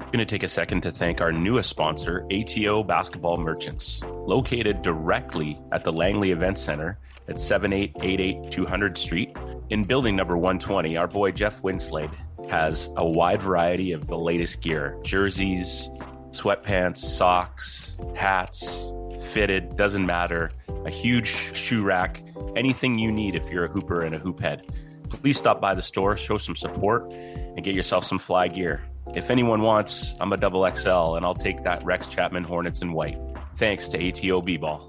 I'm going to take a second to thank our newest sponsor, ATO Basketball Merchants. Located directly at the Langley Event Center at 7888 200 Street. In building number 120, our boy Jeff Winslade has a wide variety of the latest gear. Jerseys, sweatpants, socks, hats, fitted, doesn't matter. A huge shoe rack, anything you need if you're a hooper and a hoop head. Please stop by the store, show some support, and get yourself some fly gear. If anyone wants, I'm a double XL, and I'll take that Rex Chapman Hornets in white. Thanks to ATO B-Ball.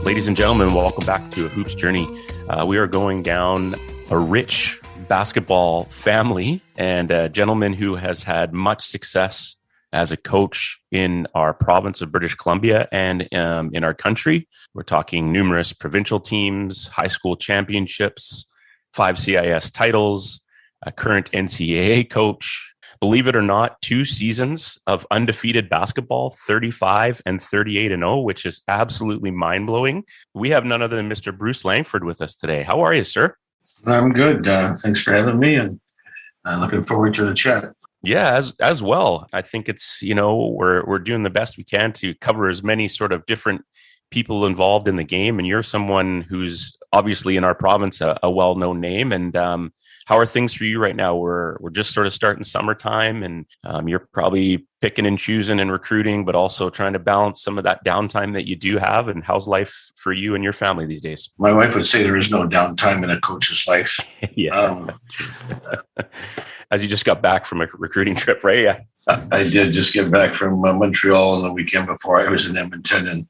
Ladies and gentlemen, welcome back to A Hoops Journey. We are going down a rich basketball family and a gentleman who has had much success as a coach in our province of British Columbia and in our country. We're talking numerous provincial teams, high school championships, 5 CIS titles, a current NCAA coach. Believe it or not, 2 seasons of undefeated basketball, 35 and 38-0, which is absolutely mind-blowing. We have none other than Mr. Bruce Langford with us today. How are you, sir? I'm good. Thanks for having me, and looking forward to the chat. Yeah, as well. I think it's, we're doing the best we can to cover as many sort of different people involved in the game. And you're someone who's obviously in our province a well-known name. And how are things for you right now? We're just sort of starting summertime, and you're probably picking and choosing and recruiting, but also trying to balance some of that downtime that you do have. And how's life for you and your family these days? My wife would say there is no downtime in a coach's life. Yeah. As you just got back from a recruiting trip, right? Yeah. I did just get back from Montreal on the weekend before. I was in Edmonton, and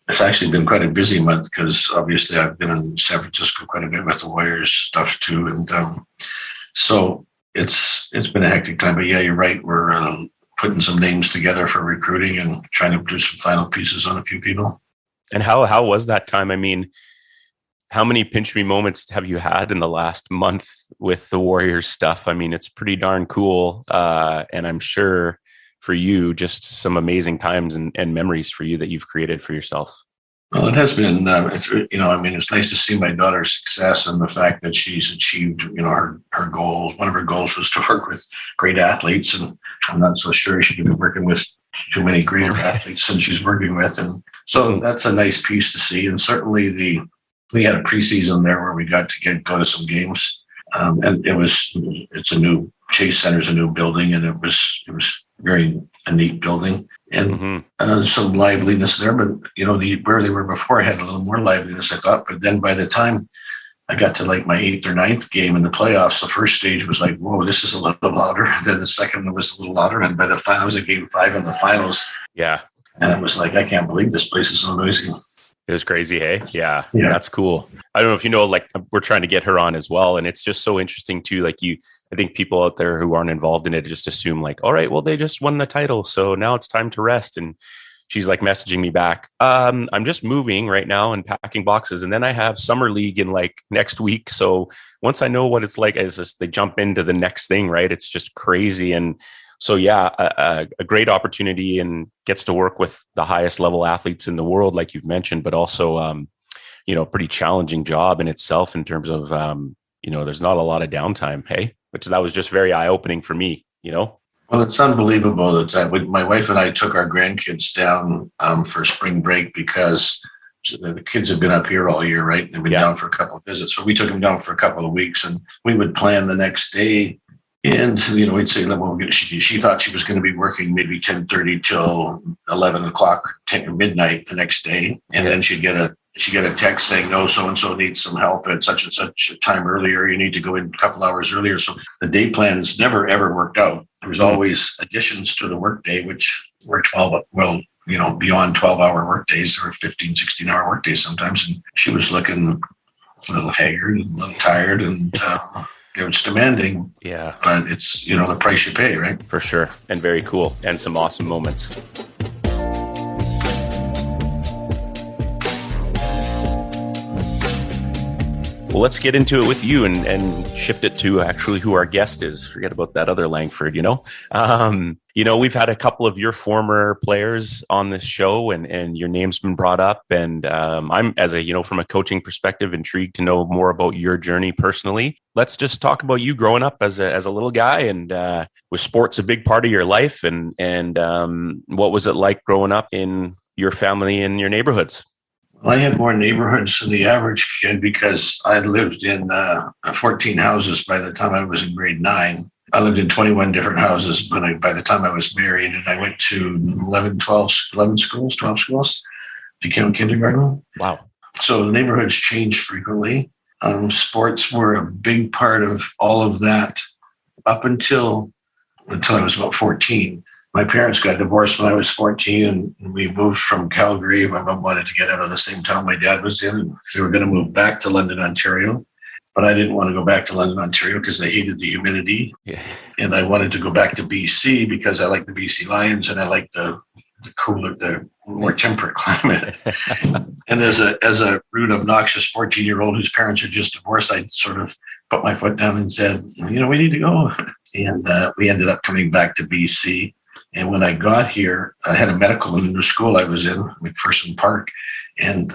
it's actually been quite a busy month because obviously I've been in San Francisco quite a bit with the Warriors stuff too. And so it's been a hectic time, but yeah, you're right. We're putting some names together for recruiting and trying to do some final pieces on a few people. And how was that time? I mean, how many pinch me moments have you had in the last month with the Warriors stuff? I mean, it's pretty darn cool. And I'm sure for you, just some amazing times and memories for you that you've created for yourself. Well, it has been, it's nice to see my daughter's success and the fact that she's achieved, her goals. One of her goals was to work with great athletes, and I'm not so sure she could be working with too many greater athletes than she's working with. And so that's a nice piece to see. And certainly we had a preseason there where we got to go to some games. And it's a new Chase Center's a new building, and it was very a neat building and some liveliness there. But where they were before had a little more liveliness, I thought. But then by the time I got to like my 8th or 9th game in the playoffs, the first stage was like, whoa, this is a little louder. Then the second one was a little louder, and by the final, it was a game 5 in the finals. Yeah, and it was like, I can't believe this place is so noisy. It was crazy, hey? Yeah, that's cool. I don't know if you know, like, we're trying to get her on as well. And it's just so interesting too. Like I think people out there who aren't involved in it just assume like, all right, well, they just won the title, so now it's time to rest. And she's like messaging me back, I'm just moving right now and packing boxes. And then I have summer league in like next week. So once I know what it's like, it's just they jump into the next thing, right? It's just crazy. And so, yeah, a great opportunity, and gets to work with the highest level athletes in the world, like you've mentioned, but also, a pretty challenging job in itself in terms of, there's not a lot of downtime, hey, that was just very eye-opening for me, Well, it's unbelievable that my wife and I took our grandkids down for spring break because the kids have been up here all year, right? They've been down for a couple of visits. So we took them down for a couple of weeks, and we would plan the next day. And, we'd say, well, she thought she was going to be working maybe 10:30 till 11 o'clock, midnight the next day. And then she'd get a text saying, no, so-and-so needs some help at such and such a time earlier. You need to go in a couple hours earlier. So the day plans never, ever worked out. There was always additions to the workday, which were beyond 12-hour workdays. There were 15, 16-hour workdays sometimes. And she was looking a little haggard and a little tired, and it's demanding. Yeah. But it's, the price you pay, right? For sure. And very cool. And some awesome moments. Well, let's get into it with you and shift it to actually who our guest is. Forget about that other Langford, We've had a couple of your former players on this show, and your name's been brought up. And I'm, from a coaching perspective, intrigued to know more about your journey personally. Let's just talk about you growing up as a little guy, and was sports a big part of your life? And what was it like growing up in your family and your neighborhoods? Well, I had more neighborhoods than the average kid because I lived in 14 houses by the time I was in grade 9. I lived in 21 different houses by the time I was married, and I went to 12 schools, became kindergarten. Wow. So the neighborhoods changed frequently. Sports were a big part of all of that up until I was about 14. My parents got divorced when I was 14, and we moved from Calgary. My mom wanted to get out of the same town my dad was in, and they were going to move back to London, Ontario. But I didn't want to go back to London, Ontario because I hated the humidity. Yeah. And I wanted to go back to BC because I like the BC Lions and I like the cooler, the more temperate climate. And as a rude, obnoxious 14-year-old whose parents are just divorced, I sort of put my foot down and said, we need to go. And we ended up coming back to BC. And when I got here, I had a medical in the school I was in, McPherson Park, and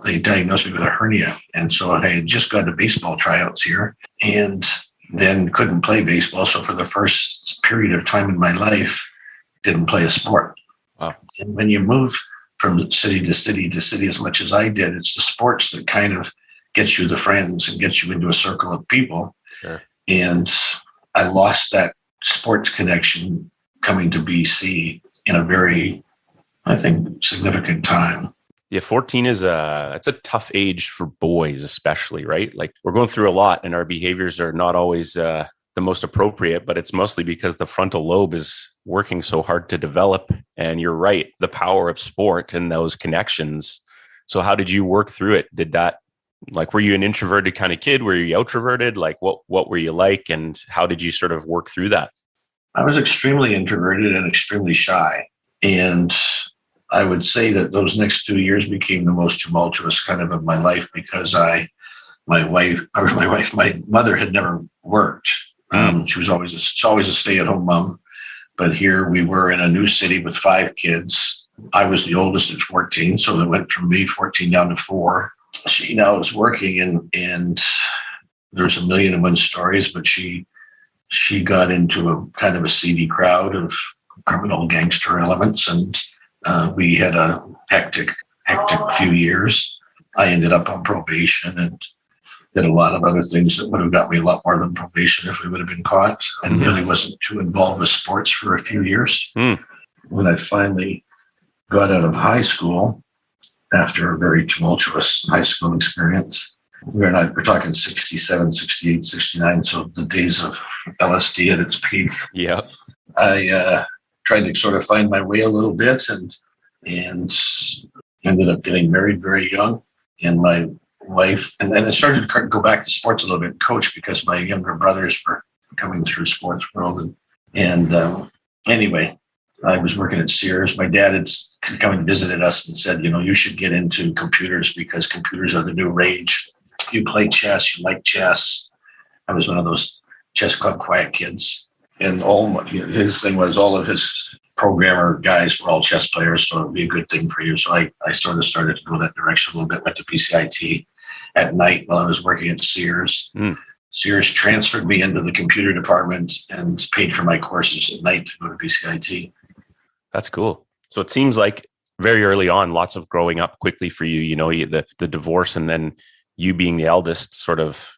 they diagnosed me with a hernia. And so I had just gone to baseball tryouts here and then couldn't play baseball. So for the first period of time in my life, didn't play a sport. Wow. And when you move from city to city to city as much as I did, it's the sports that kind of gets you the friends and gets you into a circle of people. Sure. And I lost that sports connection coming to BC in a very, I think, significant time. Yeah, 14 it's a tough age for boys, especially, right? Like, we're going through a lot and our behaviors are not always the most appropriate, but it's mostly because the frontal lobe is working so hard to develop. And you're right, the power of sport and those connections. So how did you work through it? Were you an introverted kind of kid? Were you outroverted? Like, what were you like? And how did you sort of work through that? I was extremely introverted and extremely shy. And I would say that those next 2 years became the most tumultuous kind of my life because my mother had never worked. She was always a stay-at-home mom. But here we were in a new city with 5 kids. I was the oldest at 14, so it went from me 14 down to 4. She now is working, and there's a million and one stories, but she got into a kind of a seedy crowd of criminal gangster elements, and we had a hectic few years. I ended up on probation and did a lot of other things that would have got me a lot more than probation if we would have been caught, and really wasn't too involved with sports for a few years. When I finally got out of high school, after a very tumultuous high school experience, we're talking 67, 68, 69, so the days of LSD at its peak. Yeah. I tried to sort of find my way a little bit and ended up getting married very young. And my wife, and then I started to go back to sports a little bit, coach, because my younger brothers were coming through sports world. And anyway, I was working at Sears. My dad had come and visited us and said, you should get into computers because computers are the new rage. You play chess, you like chess. I was one of those chess club quiet kids. And his thing was all of his programmer guys were all chess players, so it would be a good thing for you. So I sort of started to go that direction a little bit, went to PCIT at night while I was working at Sears. Sears transferred me into the computer department and paid for my courses at night to go to PCIT. That's cool. So it seems like very early on, lots of growing up quickly for you, the divorce, and then you being the eldest sort of,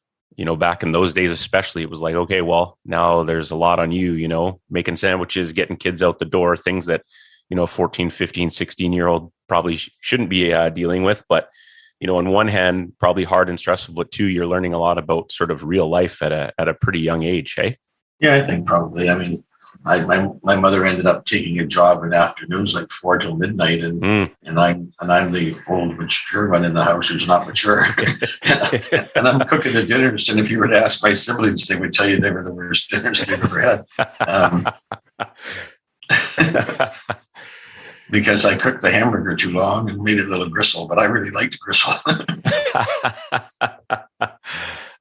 back in those days, especially, it was like, okay, well, now there's a lot on you, making sandwiches, getting kids out the door, things that, 14, 15, 16-year-old probably shouldn't be dealing with. But, on one hand, probably hard and stressful, but 2, you're learning a lot about sort of real life at a pretty young age, hey? Yeah, I think probably. I mean, my mother ended up taking a job in afternoons, like 4 till midnight, and I'm the old mature one in the house who's not mature, and I'm cooking the dinners. And if you were to ask my siblings, they would tell you they were the worst dinners they've ever had, because I cooked the hamburger too long and made it a little gristle. But I really liked gristle.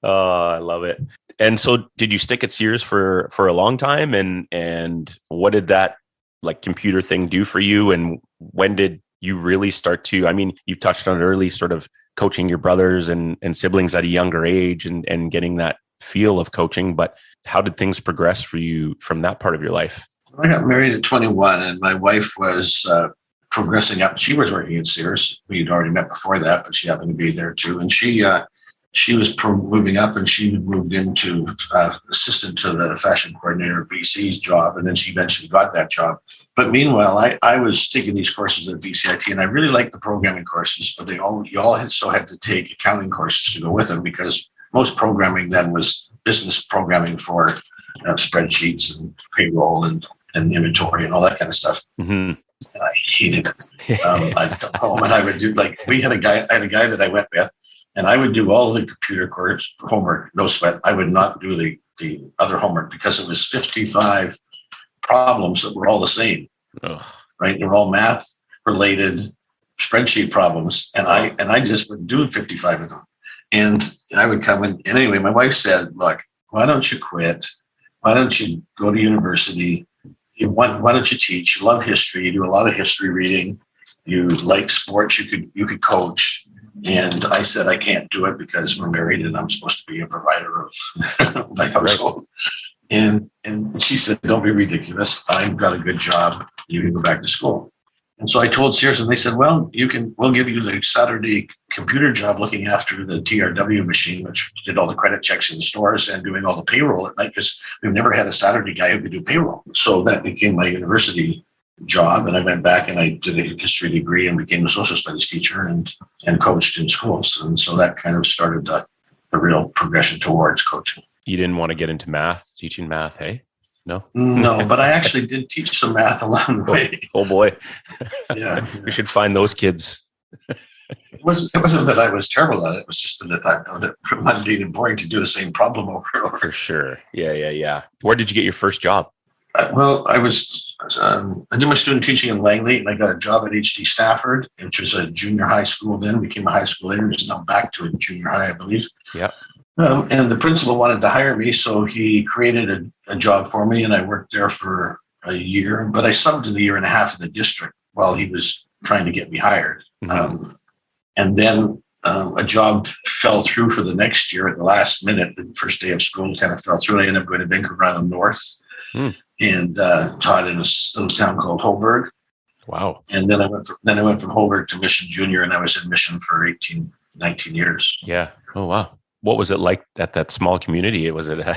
Oh, I love it. And so did you stick at CIS for a long time? And what did that like computer thing do for you? And when did you really start to, I mean, you touched on it early, sort of coaching your brothers and siblings at a younger age and getting that feel of coaching, but how did things progress for you from that part of your life? I got married at 21 and my wife was progressing up. She was working at CIS. We'd already met before that, but she happened to be there too. And she was moving up, and she moved into assistant to the fashion coordinator of BC's job, and then she eventually got that job. But meanwhile, I was taking these courses at BCIT, and I really liked the programming courses, but you all had to take accounting courses to go with them, because most programming then was business programming for spreadsheets and payroll and inventory and all that kind of stuff. Mm-hmm. And I hated it. I'd come home and I would do I had a guy that I went with, and I would do all the computer course homework, no sweat. I would not do the other homework because it was 55 problems that were all the same. Ugh. Right? They were all math related spreadsheet problems, and I just would do 55 of them. And I would come in, and anyway, my wife said, "Look, why don't you quit? Why don't you go to university? Why don't you teach? You love history. You do a lot of history reading. You like sports. You could coach." And I said, "I can't do it because we're married and I'm supposed to be a provider of my household." Right. And she said, "Don't be ridiculous. I've got a good job. You can go back to school." And so I told CIS, and they said, "Well, we'll give you the Saturday computer job looking after the TRW machine, which did all the credit checks in the stores and doing all the payroll at night, because we've never had a Saturday guy who could do payroll." So that became my university job, and I went back and I did a history degree and became a social studies teacher and coached in schools. And so that kind of started the real progression towards coaching. You didn't want to get into math, teaching math, hey? No, but I actually did teach some math along the way. Oh boy. Yeah. We should find those kids. It wasn't that I was terrible at it. It was just that I found it mundane and boring to do the same problem over and over. For sure. Yeah. Where did you get your first job? I did my student teaching in Langley, and I got a job at HD Stafford, which was a junior high school then, became a high school later, and is now back to a junior high, I believe. Yeah. And the principal wanted to hire me, so he created a job for me, and I worked there for a year. But I subbed in the year and a half in the district while he was trying to get me hired. Mm-hmm. And then a job fell through for the next year at the last minute. The first day of school kind of fell through. I ended up going to Vancouver Island North and taught in a little town called Holberg. Wow. And then I went from Holberg to Mission Junior, and I was in Mission for 19 years. Yeah. Oh, wow. What was it like at that small community? Was it a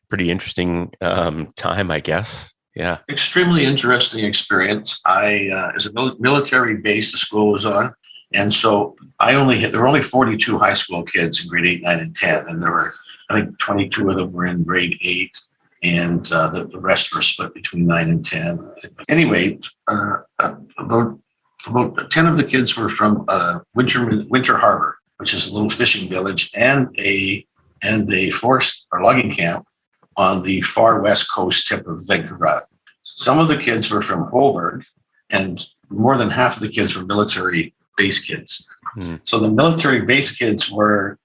pretty interesting time, I guess? Yeah. Extremely interesting experience. As a military base, the school was on. And so there were only 42 high school kids in grade 8, 9, and 10. And there were, I think, 22 of them were in grade 8. And the rest were split between 9 and 10. Anyway, about 10 of the kids were from Winter Harbor, which is a little fishing village, and a forest or logging camp on the far west coast tip of Vancouver. Some of the kids were from Holberg, and more than half of the kids were military base kids. So the military base kids were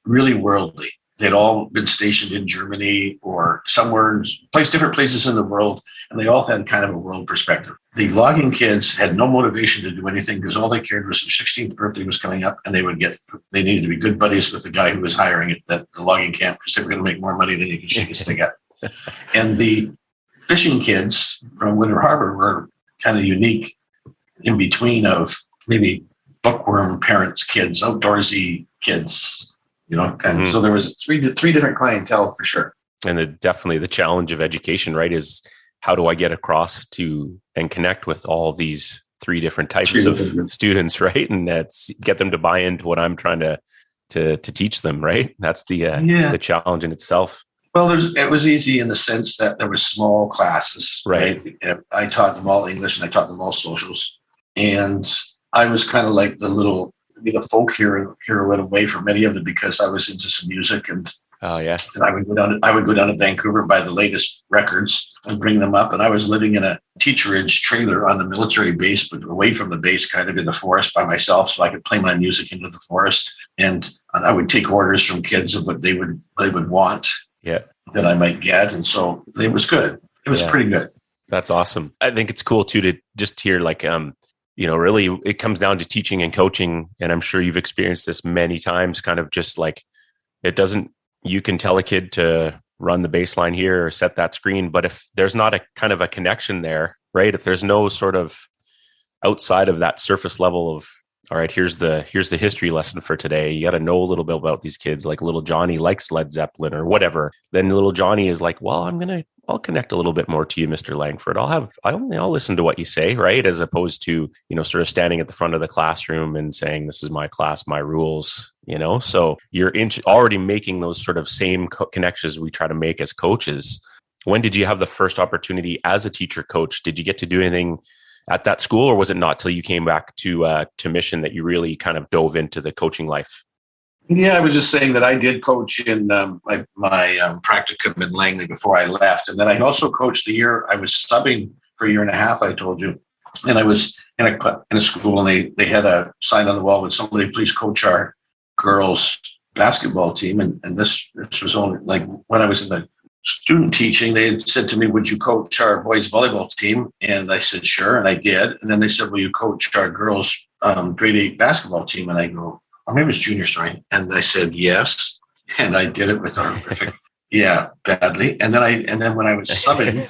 really worldly. They'd all been stationed in Germany or somewhere, different places in the world, and they all had kind of a world perspective. The logging kids had no motivation to do anything because all they cared was their 16th birthday was coming up, and they needed to be good buddies with the guy who was hiring at the logging camp, because they were going to make more money than you could shake a stick at. And the fishing kids from Winter Harbor were kind of unique in between of maybe bookworm parents' kids, outdoorsy kids. So there was three different clientele for sure. And definitely the challenge of education, right, is how do I get across to and connect with all these three different types of students, right? And get them to buy into what I'm trying to teach them, right? That's the challenge in itself. Well, it was easy in the sense that there was small classes, right? I taught them all English and I taught them all socials, and I was kind of like the folk hero in a way for many of them, because I was into some music and and I would go down to Vancouver and buy the latest records and bring them up. And I was living in a teacherage trailer on the military base, but away from the base, kind of in the forest by myself, so I could play my music into the forest. And I would take orders from kids of what they would want that I might get. And so it was good. It was pretty good. That's awesome. I think it's cool too, to just hear like, really it comes down to teaching and coaching. And I'm sure you've experienced this many times, kind of just like, you can tell a kid to run the baseline here or set that screen. But if there's not a kind of a connection there, right? If there's no sort of outside of that surface level of, all right, here's the history lesson for today. You got to know a little bit about these kids. Like little Johnny likes Led Zeppelin or whatever. Then little Johnny is like, well, I'll connect a little bit more to you, Mr. Langford. I'll listen to what you say, right? As opposed to, sort of standing at the front of the classroom and saying, this is my class, my rules, So you're already making those sort of same connections we try to make as coaches. When did you have the first opportunity as a teacher coach? Did you get to do anything at that school, or was it not till you came back to Mission that you really kind of dove into the coaching life? Yeah, I was just saying that I did coach in my practicum in Langley before I left. And then I also coached the year I was subbing for a year and a half, I told you. And I was in a school, and they had a sign on the wall, would somebody please coach our girls basketball team? And this was only like when I was in the student teaching, they had said to me, would you coach our boys volleyball team? And I said, sure. And I did. And then they said, will you coach our girls grade 8 basketball team? And I go, or maybe it was junior, sorry. And I said, yes. And I did it with our perfect, badly. And then when I was subbing,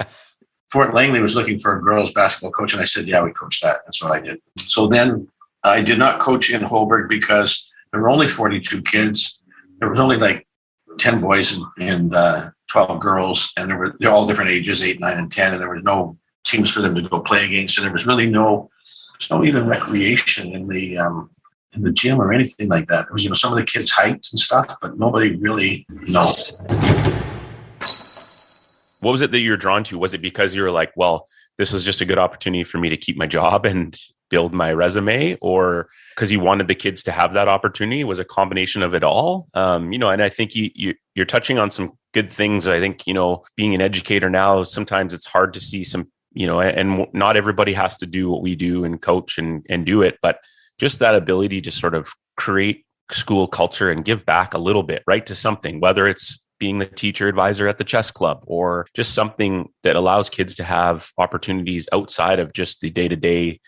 Fort Langley was looking for a girls basketball coach. And I said, yeah, we coach that. That's what I did. So then I did not coach in Holberg because there were only 42 kids. There was only like 10 boys and 12 girls. And they're all different ages, 8, 9, and 10. And there was no teams for them to go play against. And there was really no even recreation in the gym or anything like that. It was, some of the kids hiked and stuff, but nobody really knows. What was it that you were drawn to? Was it because you were like, well, this is just a good opportunity for me to keep my job and build my resume, or because you wanted the kids to have that opportunity? Was a combination of it all? And I think you're touching on some good things. I think, being an educator now, sometimes it's hard to see some, and not everybody has to do what we do and coach and do it, but just that ability to sort of create school culture and give back a little bit, right, to something, whether it's being the teacher advisor at the chess club or just something that allows kids to have opportunities outside of just the day-to-day,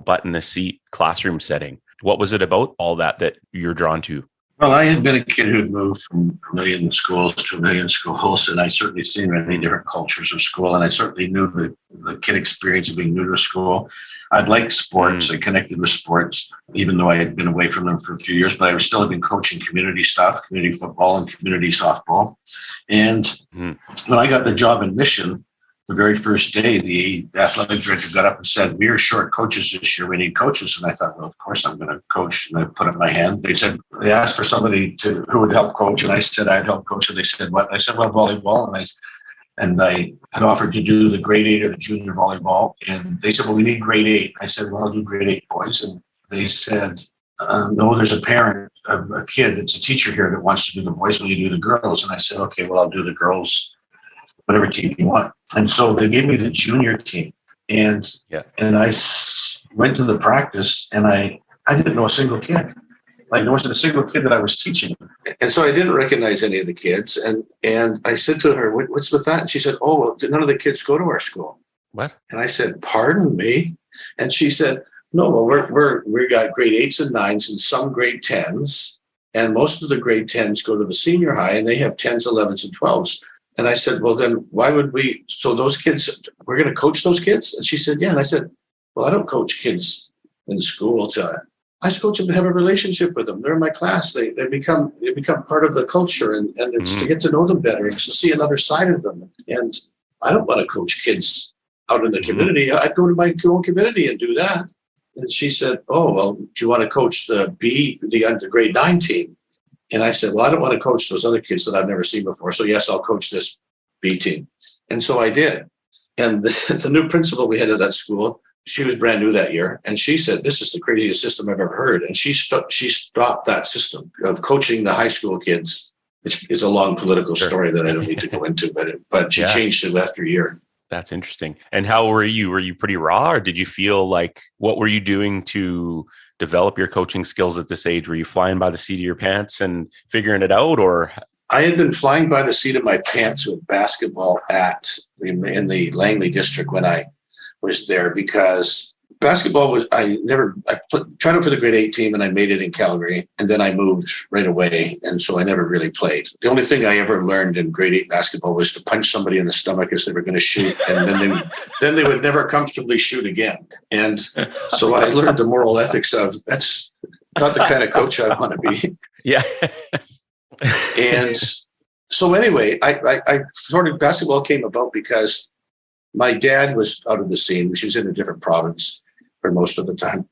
butt in the seat classroom setting. What was it about all that you're drawn to? Well, I had been a kid who'd moved from a million schools to a million schools, and I certainly seen many different cultures of school, and I certainly knew the kid experience of being new to school. I'd like sports. I connected with sports, even though I had been away from them for a few years, but I was still been coaching community stuff, community football and community softball. And when I got the job in Mission, the very first day, the athletic director got up and said, we are short coaches this year. We need coaches. And I thought, well, of course I'm going to coach. And I put up my hand. They asked for somebody who would help coach. And I said, I'd help coach. And they said, what? And I said, well, volleyball. And I had offered to do the grade 8 or the junior volleyball. And they said, well, we need grade 8. I said, well, I'll do grade 8 boys. And they said, no, there's a parent of a kid that's a teacher here that wants to do the boys. Will you do the girls? And I said, okay, well, I'll do the girls, whatever team you want. And so they gave me the junior team. And I went to the practice, and I didn't know a single kid. Like, there wasn't a single kid that I was teaching. And so I didn't recognize any of the kids. And I said to her, what's with that? And she said, oh, well, none of the kids go to our school. What? And I said, pardon me? And she said, no, well, we got grade 8s and 9s and some grade 10s. And most of the grade 10s go to the senior high, and they have 10s, 11s, and 12s. And I said, well, then why would we? So those kids, we're going to coach those kids? And she said, yeah. And I said, well, I don't coach kids in school. I just coach them to have a relationship with them. They're in my class. They become part of the culture, and it's to get to know them better. It's to see another side of them. And I don't want to coach kids out in the community. I'd go to my own community and do that. And she said, oh, well, do you want to coach the grade 9 team? And I said, well, I don't want to coach those other kids that I've never seen before. So yes, I'll coach this B team. And so I did. And the new principal we had at that school, she was brand new that year. And she said, this is the craziest system I've ever heard. And she stopped that system of coaching the high school kids, which is a long political story that I don't need to go into, but she changed it after a year. That's interesting. And how were you? Were you pretty raw, or did you feel like, what were you doing to develop your coaching skills at this age? Were you flying by the seat of your pants and figuring it out, or? I had been flying by the seat of my pants with basketball in the Langley district when I was there, because basketball was, I tried out for the grade 8 team and I made it in Calgary, and then I moved right away. And so I never really played. The only thing I ever learned in grade 8 basketball was to punch somebody in the stomach as they were going to shoot. And then they would never comfortably shoot again. And so I learned the moral ethics of, that's not the kind of coach I want to be. Yeah. And so anyway, I sort of, basketball came about because my dad was out of the scene. She was in a different province for most of the time.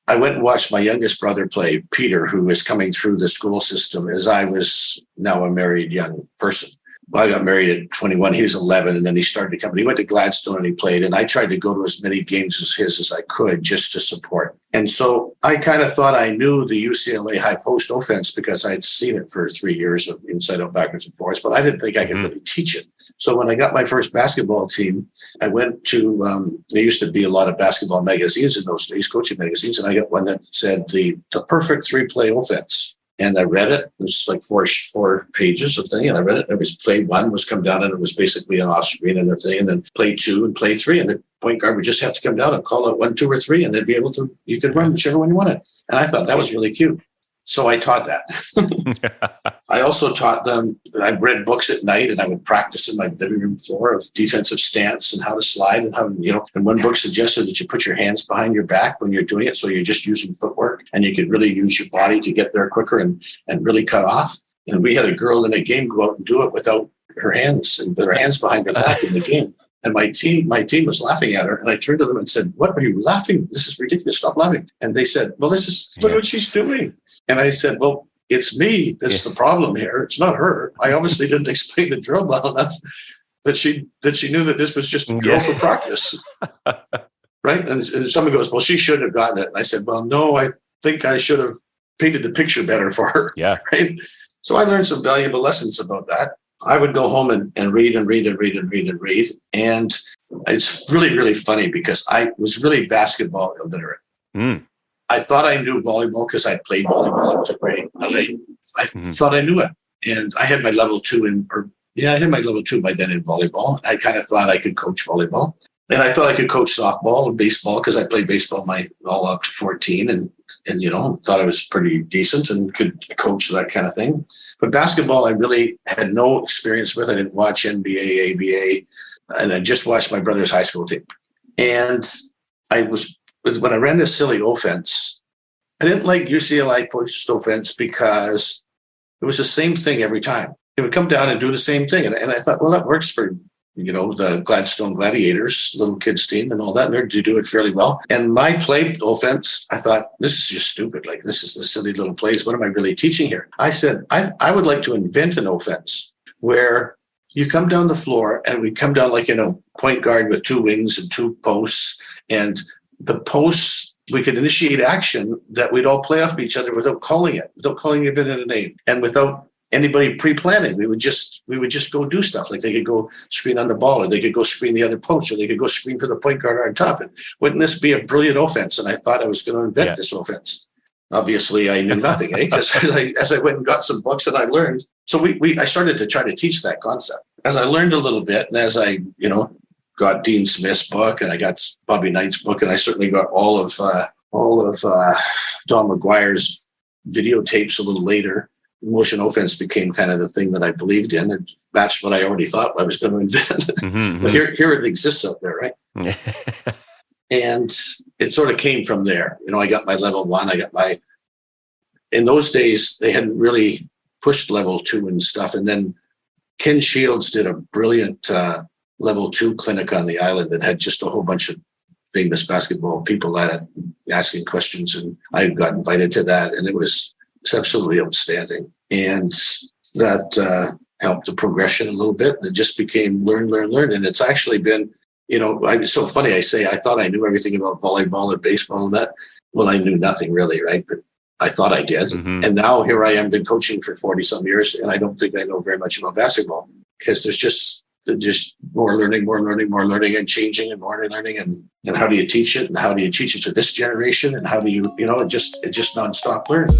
I went and watched my youngest brother play, Peter, who was coming through the school system as I was now a married young person. Well, I got married at 21. He was 11, and then he started to come. He went to Gladstone and he played, and I tried to go to as many games as I could just to support. And so I kind of thought I knew the UCLA high post offense because I'd seen it for 3 years of inside out, backwards, and forwards, but I didn't think I could really teach it. So when I got my first basketball team, I went to, there used to be a lot of basketball magazines in those days, coaching magazines, and I got one that said the perfect 3-play offense. And I read it. It was like four pages of thing. And I read it. It was play 1 was come down, and it was basically an off screen and a thing. And then play 2 and play 3. And the point guard would just have to come down and call out 1, 2, or 3. And they'd be able to, you could run whichever one you wanted. And I thought that was really cute. So I taught that. I also taught them, I read books at night, and I would practice in my living room floor of defensive stance and how to slide and how, and one book suggested that you put your hands behind your back when you're doing it. So you're just using footwork, and you could really use your body to get there quicker and really cut off. And we had a girl in a game go out and do it without her hands and her hands behind her back in the game. And my team was laughing at her, and I turned to them and said, "What are you laughing? This is ridiculous. Stop laughing." And they said, "Well, look what she's doing." And I said, "Well, it's me that's the problem here. It's not her. I obviously didn't explain the drill well enough that she knew that this was just a drill for practice." Right? And someone goes, "Well, she shouldn't have gotten it." And I said, "Well, no, I think I should have painted the picture better for her." Yeah. Right? So I learned some valuable lessons about that. I would go home and read and read and read and read and read. And it's really, really funny because I was really basketball illiterate. I thought I knew volleyball because I played volleyball. I was a great. I thought I knew it, and I had my level 2 I had my level 2 by then in volleyball. I kind of thought I could coach volleyball, and I thought I could coach softball and baseball because I played baseball all up to 14, and thought I was pretty decent and could coach that kind of thing. But basketball, I really had no experience with. I didn't watch NBA, ABA, and I just watched my brother's high school team, and when I ran this silly offense, I didn't like UCLA post offense because it was the same thing every time. It would come down and do the same thing. And I thought, well, that works for, the Gladstone Gladiators, little kids team and all that. And they do it fairly well. And my play offense, I thought, this is just stupid. Like, this is the silly little plays. What am I really teaching here? I said, I would like to invent an offense where you come down the floor and we come down like in a point guard with 2 wings and 2 posts, and the posts, we could initiate action that we'd all play off of each other without calling it in a name, and without anybody pre-planning. We would just go do stuff. Like they could go screen on the ball, or they could go screen the other post, or they could go screen for the point guard on top. And wouldn't this be a brilliant offense? And I thought I was going to invent this offense. Obviously, I knew nothing, because as I went and got some books and I learned. So I started to try to teach that concept. As I learned a little bit, and as I, got Dean Smith's book, and I got Bobby Knight's book, and I certainly got all of Don McGuire's videotapes a little later. Motion offense became kind of the thing that I believed in, and matched what I already thought I was going to invent. But here it exists out there, right? And it sort of came from there. I got my level 1. In those days, they hadn't really pushed level 2 and stuff. And then Ken Shields did a brilliant level 2 clinic on the island that had just a whole bunch of famous basketball people at it asking questions. And I got invited to that, and it was absolutely outstanding. And that helped the progression a little bit. And it just became learn. And it's actually been, it's so funny. I say, I thought I knew everything about volleyball and baseball and that. Well, I knew nothing really, right? But I thought I did. And now here I am, been coaching for 40 some years, and I don't think I know very much about basketball, because there's just just more learning, and changing and more learning. And how do you teach it? And how do you teach it to this generation? And how do you, it just nonstop learning.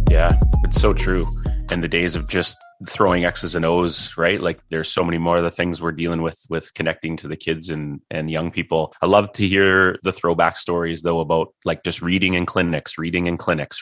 Yeah, it's so true. And the days of just throwing X's and O's, right? Like there's so many more of the things we're dealing with connecting to the kids and young people. I love to hear the throwback stories though about like just reading in clinics,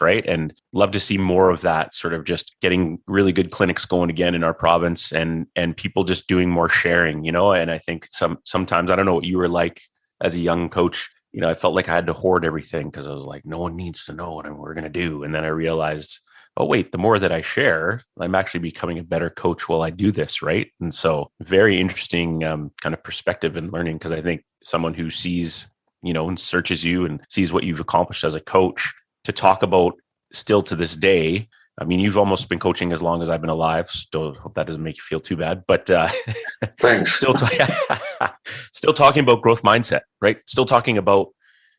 right? And love to see more of that, sort of just getting really good clinics going again in our province and people just doing more sharing, and I think sometimes, I don't know what you were like as a young coach, I felt like I had to hoard everything because I was like, no one needs to know what we're going to do. And then I realized, oh, wait, the more that I share, I'm actually becoming a better coach while I do this, right? And so very interesting kind of perspective and learning, because I think someone who sees, and searches you and sees what you've accomplished as a coach to talk about still to this day. I mean, you've almost been coaching as long as I've been alive. Still, hope that doesn't make you feel too bad. But thanks. Still talking about growth mindset, right? Still talking about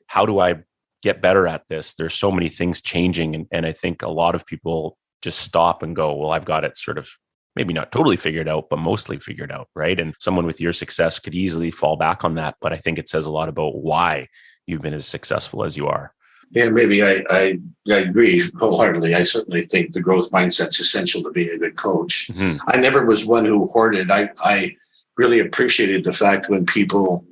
how do I get better at this? There's so many things changing. And I think a lot of people just stop and go, well, I've got it sort of maybe not totally figured out, but mostly figured out, right? And someone with your success could easily fall back on that. But I think it says a lot about why you've been as successful as you are. Yeah, maybe I agree wholeheartedly. I certainly think the growth mindset's essential to being a good coach. Mm-hmm. I never was one who hoarded. I really appreciated the fact when people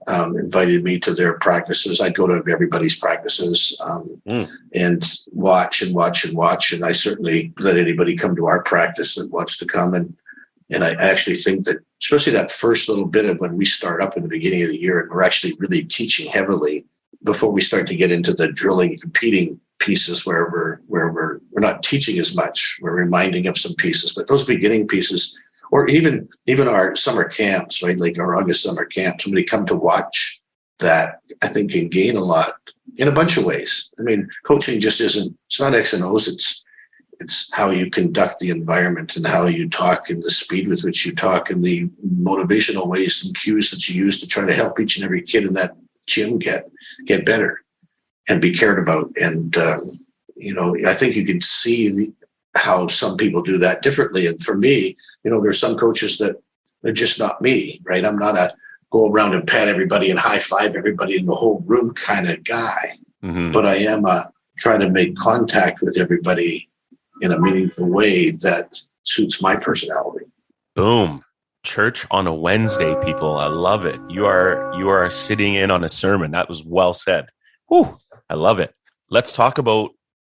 invited me to their practices. I'd go to everybody's practices and watch. And I certainly let anybody come to our practice that wants to come. And I actually think that, especially that first little bit of when we start up in the beginning of the year, and we're actually really teaching heavily before we start to get into the drilling and competing pieces where we're not teaching as much. We're reminding of some pieces, but those beginning pieces, or even our summer camps, right? Like our August summer camp, somebody come to watch that, I think can gain a lot in a bunch of ways. I mean, coaching just it's not X and O's. It's how you conduct the environment and how you talk and the speed with which you talk and the motivational ways and cues that you use to try to help each and every kid in that gym get better and be cared about. And, I think you can see how some people do that differently. And for me, there's some coaches that they're just not me, right? I'm not a go around and pat everybody and high five everybody in the whole room kind of guy, but I am try to make contact with everybody in a meaningful way that suits my personality. Boom. Church on a Wednesday, people. I love it. You are sitting in on a sermon. That was well said. Whew, I love it. Let's talk about,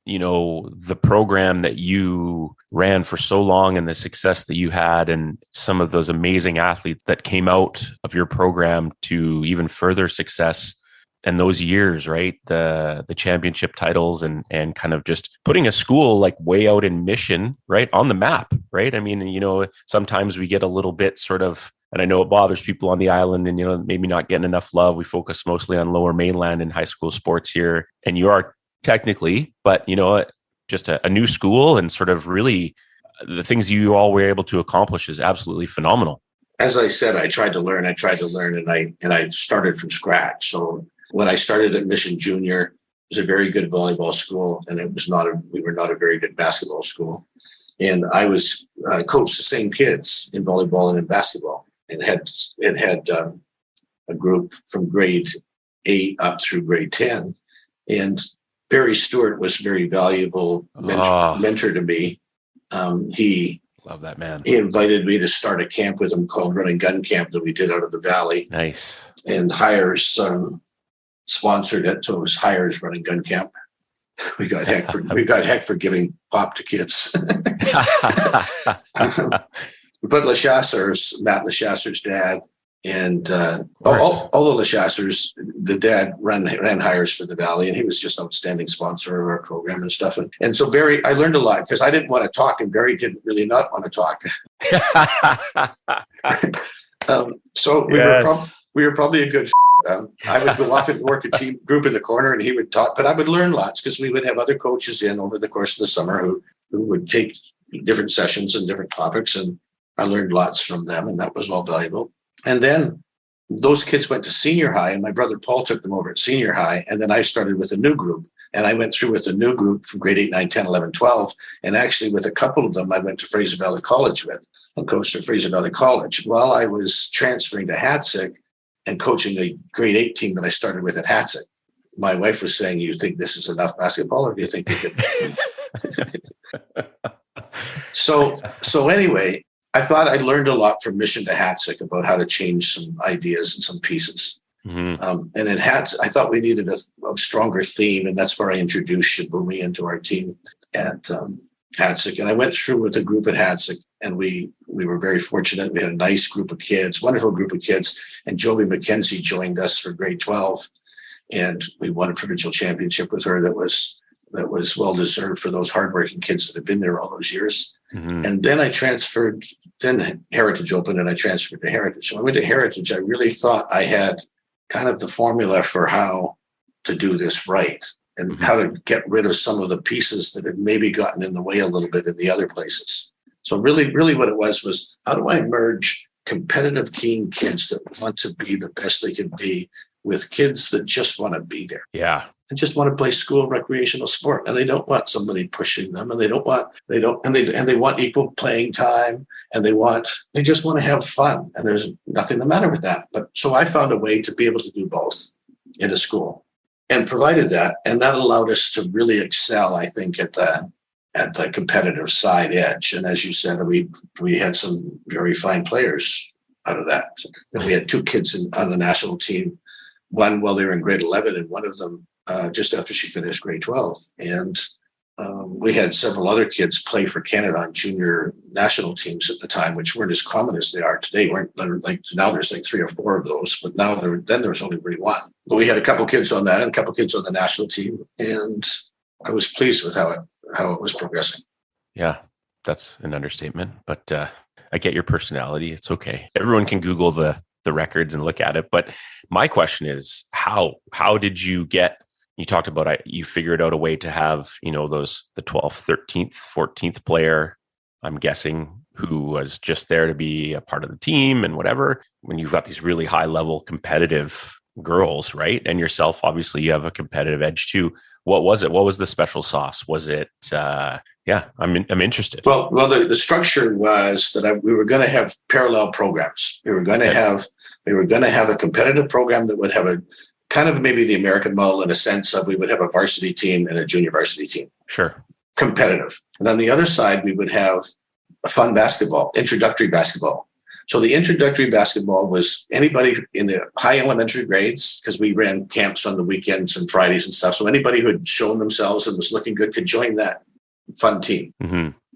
the program that you ran for so long and the success that you had and some of those amazing athletes that came out of your program to even further success and those years, right? The championship titles and kind of just putting a school like way out in Mission, right? On the map, right? I mean, sometimes we get a little bit sort of, and I know it bothers people on the island and, maybe not getting enough love. We focus mostly on Lower Mainland and high school sports here. And you are technically, but, just a new school and sort of really the things you all were able to accomplish is absolutely phenomenal. As I said, I tried to learn and I started from scratch. So when I started at Mission Junior, it was a very good volleyball school, and we were not a very good basketball school. And I was coached the same kids in volleyball and in basketball, and had a group from grade 8 up through grade 10. And Barry Stewart was a very valuable mentor to me. He love that man. He invited me to start a camp with him called Run and Gun Camp that we did out of the Valley. Nice. And Hires sponsored it, so it was Hires Run and Gun Camp. We got heck for giving pop to kids. But Matt Lachasser's dad, and all the Lachassers, the dad ran Hires for the Valley, and he was just an outstanding sponsor of our program and stuff. And so Barry, I learned a lot because I didn't want to talk, and Barry didn't really not want to talk. So we were probably a good. I would go off and work a team group in the corner, and he would talk, but I would learn lots because we would have other coaches in over the course of the summer who would take different sessions and different topics, and I learned lots from them, and that was all valuable. And then those kids went to senior high, and my brother Paul took them over at senior high, and then I started with a new group. And I went through with a new group from grade 8, 9, 10, 11, 12. And actually with a couple of them, I went to Fraser Valley College with and coached at Fraser Valley College while I was transferring to Hatzick and coaching a grade 8 team that I started with at Hatzick. My wife was saying, you think this is enough basketball, or do you think you could? So anyway, I thought I learned a lot from Mission to Hatzick about how to change some ideas and some pieces. And it had, I thought we needed a stronger theme, and that's where I introduced Shibumi into our team at Hatzick. And I went through with a group at Hatzick, and we were very fortunate. We had a nice group of kids, wonderful group of kids. And Joby McKenzie joined us for grade 12, and we won a provincial championship with her that was well deserved for those hardworking kids that had been there all those years. And then I transferred. Then Heritage opened, and I transferred to Heritage. So when I went to Heritage, I really thought I had kind of the formula for how to do this right and how to get rid of some of the pieces that had maybe gotten in the way a little bit in the other places. So really what it was how do I merge competitive, keen kids that want to be the best they can be with kids that just want to be there. Yeah. And just want to play school recreational sport. And they don't want somebody pushing them, and they want equal playing time, and they just want to have fun. And there's nothing the matter with that. But so I found a way to be able to do both in a school and provided that. And that allowed us to really excel, I think, at the competitive side edge. And as you said, we had some very fine players out of that. And we had two kids on the national team, one while they were in grade 11 and one of them just after she finished grade 12. And we had several other kids play for Canada on junior national teams at the time, which weren't as common as they are today. Now there's like 3 or 4 of those, but then there was only really one. But we had a couple kids on that and a couple kids on the national team, and I was pleased with how it was progressing. Yeah, that's an understatement, but I get your personality. It's okay. Everyone can Google the records and look at it. But my question is, how did you get? You talked about you figured out a way to have, the 12th, 13th, 14th player, I'm guessing, who was just there to be a part of the team and whatever. When you've got these really high level competitive girls, right? And yourself, obviously, you have a competitive edge too. What was it? What was the special sauce? Was it? I'm interested. Well, the structure was that we were going to have parallel programs. We were going to have a competitive program that would have a kind of maybe the American model in a sense of we would have a varsity team and a junior varsity team. Sure. Competitive. And on the other side, we would have a fun basketball, introductory basketball. So the introductory basketball was anybody in the high elementary grades, because we ran camps on the weekends and Fridays and stuff. So anybody who had shown themselves and was looking good could join that fun team.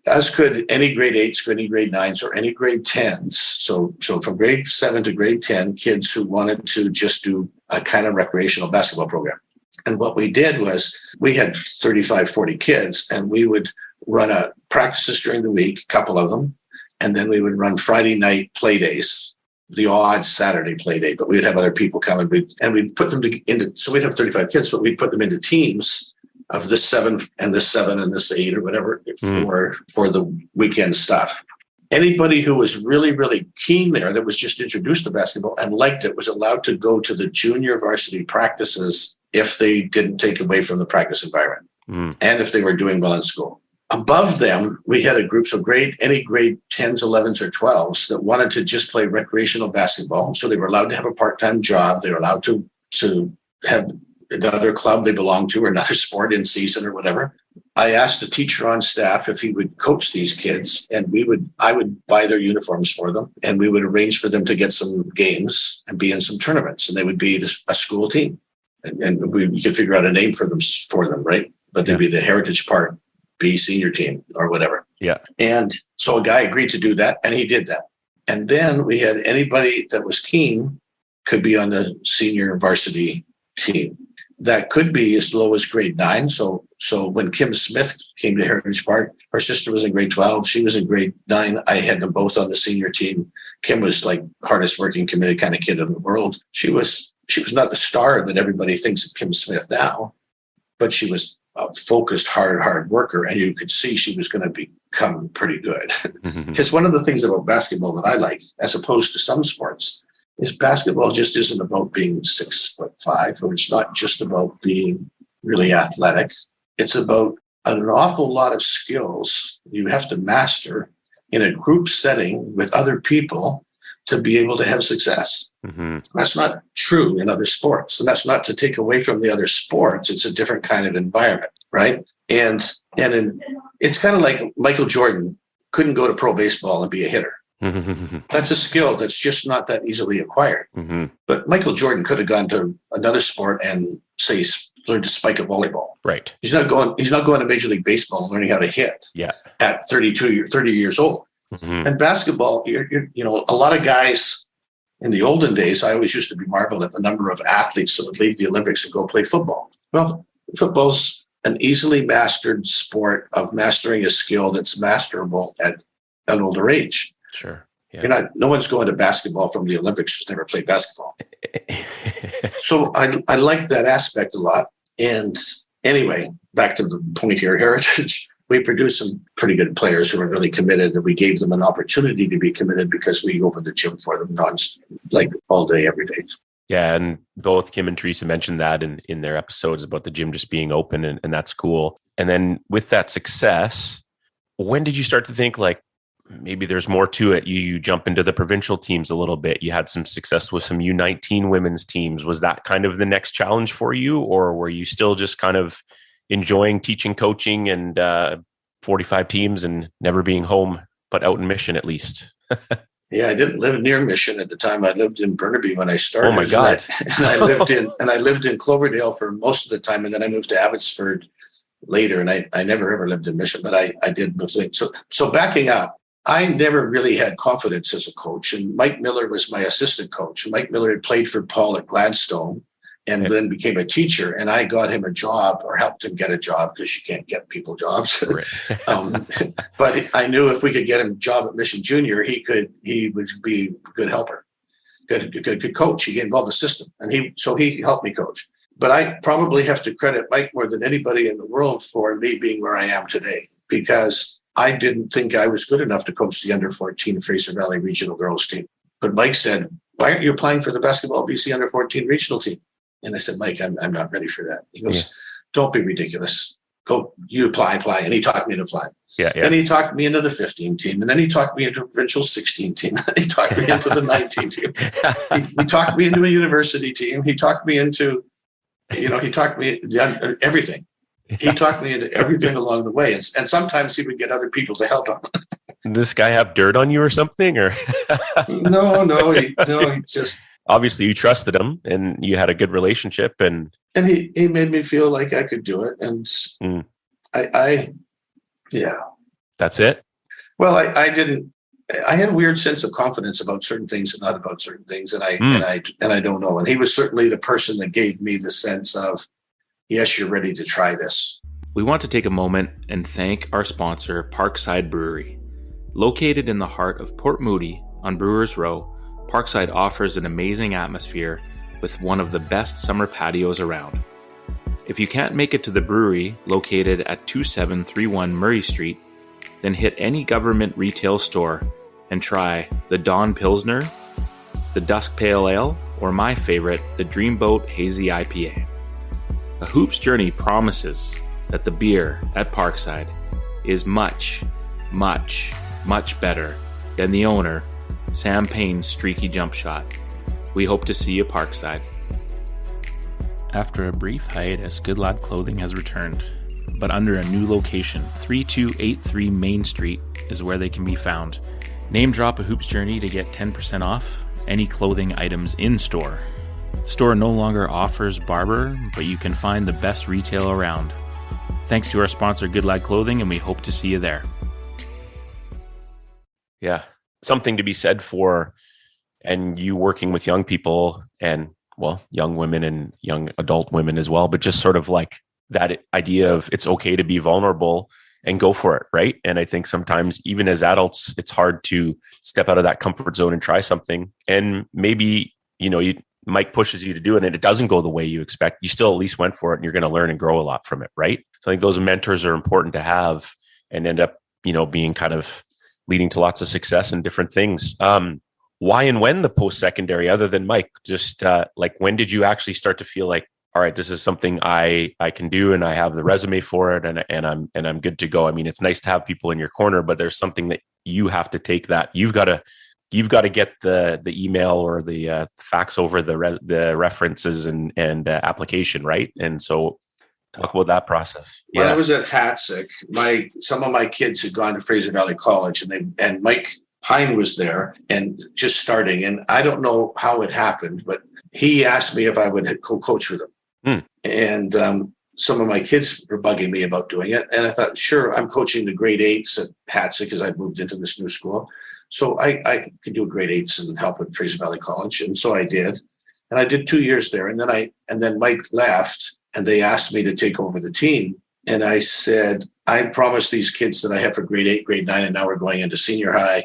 As could any grade 8s, any grade 9s, or any grade 10s. So from grade 7 to grade 10, kids who wanted to just do a kind of recreational basketball program. And what we did was we had 35, 40 kids, and we would run practices during the week, a couple of them, and then we would run Friday night play days, the odd Saturday play day, but we'd have other people come and we'd put them so we'd have 35 kids, but we'd put them into teams of this 7 and this 7 and this 8 or whatever for the weekend stuff. Anybody who was really, really keen there that was just introduced to basketball and liked it was allowed to go to the junior varsity practices if they didn't take away from the practice environment and if they were doing well in school. Above them, we had a group, so any grade 10s, 11s, or 12s that wanted to just play recreational basketball. So they were allowed to have a part-time job. They were allowed to have another club they belonged to or another sport in season or whatever. I asked a teacher on staff if he would coach these kids, and I would buy their uniforms for them, and we would arrange for them to get some games and be in some tournaments, and they would be a school team. And we could figure out a name for them, right? But they'd be the Heritage Part B senior team or whatever. Yeah. And so a guy agreed to do that, and he did that. And then we had anybody that was keen could be on the senior varsity team. That could be as low as grade 9. So when Kim Smith came to Heritage Park, her sister was in grade 12. She was in grade 9. I had them both on the senior team. Kim was like hardest working, committed kind of kid in the world. She was not the star that everybody thinks of Kim Smith now, but she was a focused, hard worker. And you could see she was going to become pretty good. Because one of the things about basketball that I like, as opposed to some sports, is basketball just isn't about being 6'5", or it's not just about being really athletic. It's about an awful lot of skills you have to master in a group setting with other people to be able to have success. Mm-hmm. That's not true in other sports. And that's not to take away from the other sports. It's a different kind of environment, right? It's kind of like Michael Jordan couldn't go to pro baseball and be a hitter. That's a skill that's just not that easily acquired. Mm-hmm. But Michael Jordan could have gone to another sport and say learned to spike a volleyball. Right. He's not going to Major League Baseball and learning how to hit. Yeah. At 30 years old. Mm-hmm. And basketball, a lot of guys in the olden days, I always used to be marveled at the number of athletes that would leave the Olympics and go play football. Well, football's an easily mastered sport of mastering a skill that's masterable at an older age. Sure. Yeah. No one's going to basketball from the Olympics who's never played basketball. So I like that aspect a lot. And anyway, back to the point here, heritage. We produced some pretty good players who were really committed, and we gave them an opportunity to be committed because we opened the gym for them all day, every day. Yeah, and both Kim and Teresa mentioned that in their episodes about the gym just being open, and that's cool. And then with that success, when did you start to think like maybe there's more to it? You jump into the provincial teams a little bit. You had some success with some U19 women's teams. Was that kind of the next challenge for you, or were you still just kind of enjoying teaching, coaching, and 45 teams and never being home, but out in Mission at least? Yeah, I didn't live near Mission at the time. I lived in Burnaby when I started. Oh my God! And I lived in Cloverdale for most of the time, and then I moved to Abbotsford later. And I never ever lived in Mission, but I did move things. So backing up, I never really had confidence as a coach. And Mike Miller was my assistant coach. Mike Miller had played for Paul at Gladstone, and then became a teacher, and I got him a job or helped him get a job because you can't get people jobs. Right. But I knew if we could get him a job at Mission Junior, he would be a good helper, good coach. He involved the system, and he helped me coach. But I probably have to credit Mike more than anybody in the world for me being where I am today, because I didn't think I was good enough to coach the under 14 Fraser Valley Regional Girls team. But Mike said, "Why aren't you applying for the Basketball BC under 14 regional team?" And I said, "Mike, I'm not ready for that." He goes, "Don't be ridiculous. Go, you apply. And he taught me to apply. Yeah. Then he talked me into the 15 team. And then he talked me into provincial 16 team. And he talked me into the 19 team. He talked me into a university team. He talked me into, he taught me everything. He talked me into everything along the way. And sometimes he would get other people to help him. This guy have dirt on you or something? Or No, he just... Obviously, you trusted him, and you had a good relationship, and he made me feel like I could do it, and that's it. Well, I didn't. I had a weird sense of confidence about certain things and not about certain things, and I don't know. And he was certainly the person that gave me the sense of, yes, you're ready to try this. We want to take a moment and thank our sponsor, Parkside Brewery, located in the heart of Port Moody on Brewers Row. Parkside offers an amazing atmosphere with one of the best summer patios around. If you can't make it to the brewery located at 2731 Murray Street, then hit any government retail store and try the Dawn Pilsner, the Dusk Pale Ale, or my favorite, the Dreamboat Hazy IPA. A Hoops Journey promises that the beer at Parkside is much, much, much better than the owner, Sam Payne's streaky jump shot. We hope to see you Parkside. After a brief hiatus, Good Lad Clothing has returned, but under a new location. 3283 Main Street is where they can be found. Name drop a Hoops Journey to get 10% off any clothing items in store. The store no longer offers barber, but you can find the best retail around. Thanks to our sponsor, Good Lad Clothing, and we hope to see you there. Yeah. Something to be said for, and you working with young people and, well, young women and young adult women as well, but just sort of like that idea of it's okay to be vulnerable and go for it, right? And I think sometimes even as adults, it's hard to step out of that comfort zone and try something. And maybe, Mike pushes you to do it and it doesn't go the way you expect. You still at least went for it and you're going to learn and grow a lot from it, right? So I think those mentors are important to have and end up, being kind of leading to lots of success and different things. Why and when the post-secondary, other than Mike, just like when did you actually start to feel like, all right, this is something I can do, and I have the resume for it, and I'm good to go. I mean, it's nice to have people in your corner, but there's something that you have to take that you've got to get the email or the fax over the references and application, right? And so talk about that process. When I was at Hatzick, some of my kids had gone to Fraser Valley College, and Mike Hine was there and just starting. And I don't know how it happened, but he asked me if I would co-coach with him. And some of my kids were bugging me about doing it. And I thought, sure, I'm coaching the grade 8s at Hatzick because I'd moved into this new school. So I could do grade 8s and help at Fraser Valley College. And so I did. And I did 2 years there. And then Mike left, and they asked me to take over the team. And I said, I promised these kids that I had for grade 8, grade 9, and now we're going into senior high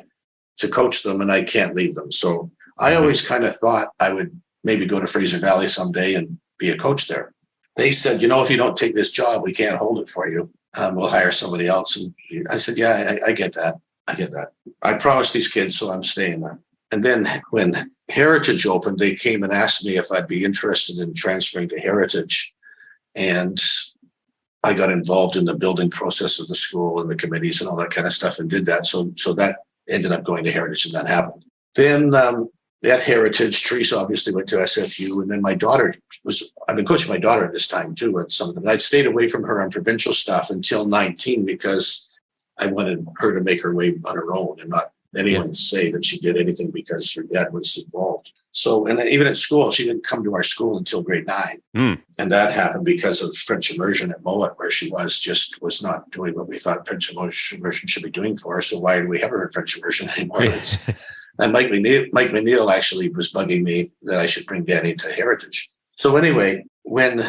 to coach them, and I can't leave them. So I always kind of thought I would maybe go to Fraser Valley someday and be a coach there. They said, if you don't take this job, we can't hold it for you. We'll hire somebody else. And I said, yeah, I get that. I promised these kids, so I'm staying there. And then when Heritage opened, they came and asked me if I'd be interested in transferring to Heritage. And I got involved in the building process of the school and the committees and all that kind of stuff and did that. So that ended up going to Heritage, and that happened. Then at Heritage, Teresa obviously went to SFU. And then my daughter I've been coaching my daughter at this time too at some of them. I'd stayed away from her on provincial stuff until 19 because I wanted her to make her way on her own and not anyone say that she did anything because her dad was involved. So, and then even at school, she didn't come to our school until grade 9. And that happened because of French immersion at Mowat, where she was not doing what we thought French immersion should be doing for her. So why do we have her in French immersion anymore? And Mike McNeil actually was bugging me that I should bring Danny to Heritage. So anyway, when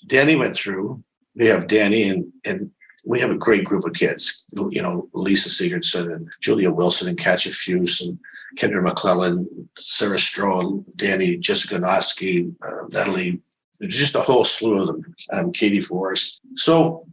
Danny went through, we have Danny and we have a great group of kids, Lisa Sigurdsson and Julia Wilson and Katja Fuse and Kendra McClellan, Sarah Stroh, Danny, Jessica Notsky, Natalie, just a whole slew of them, Katie Forrest. So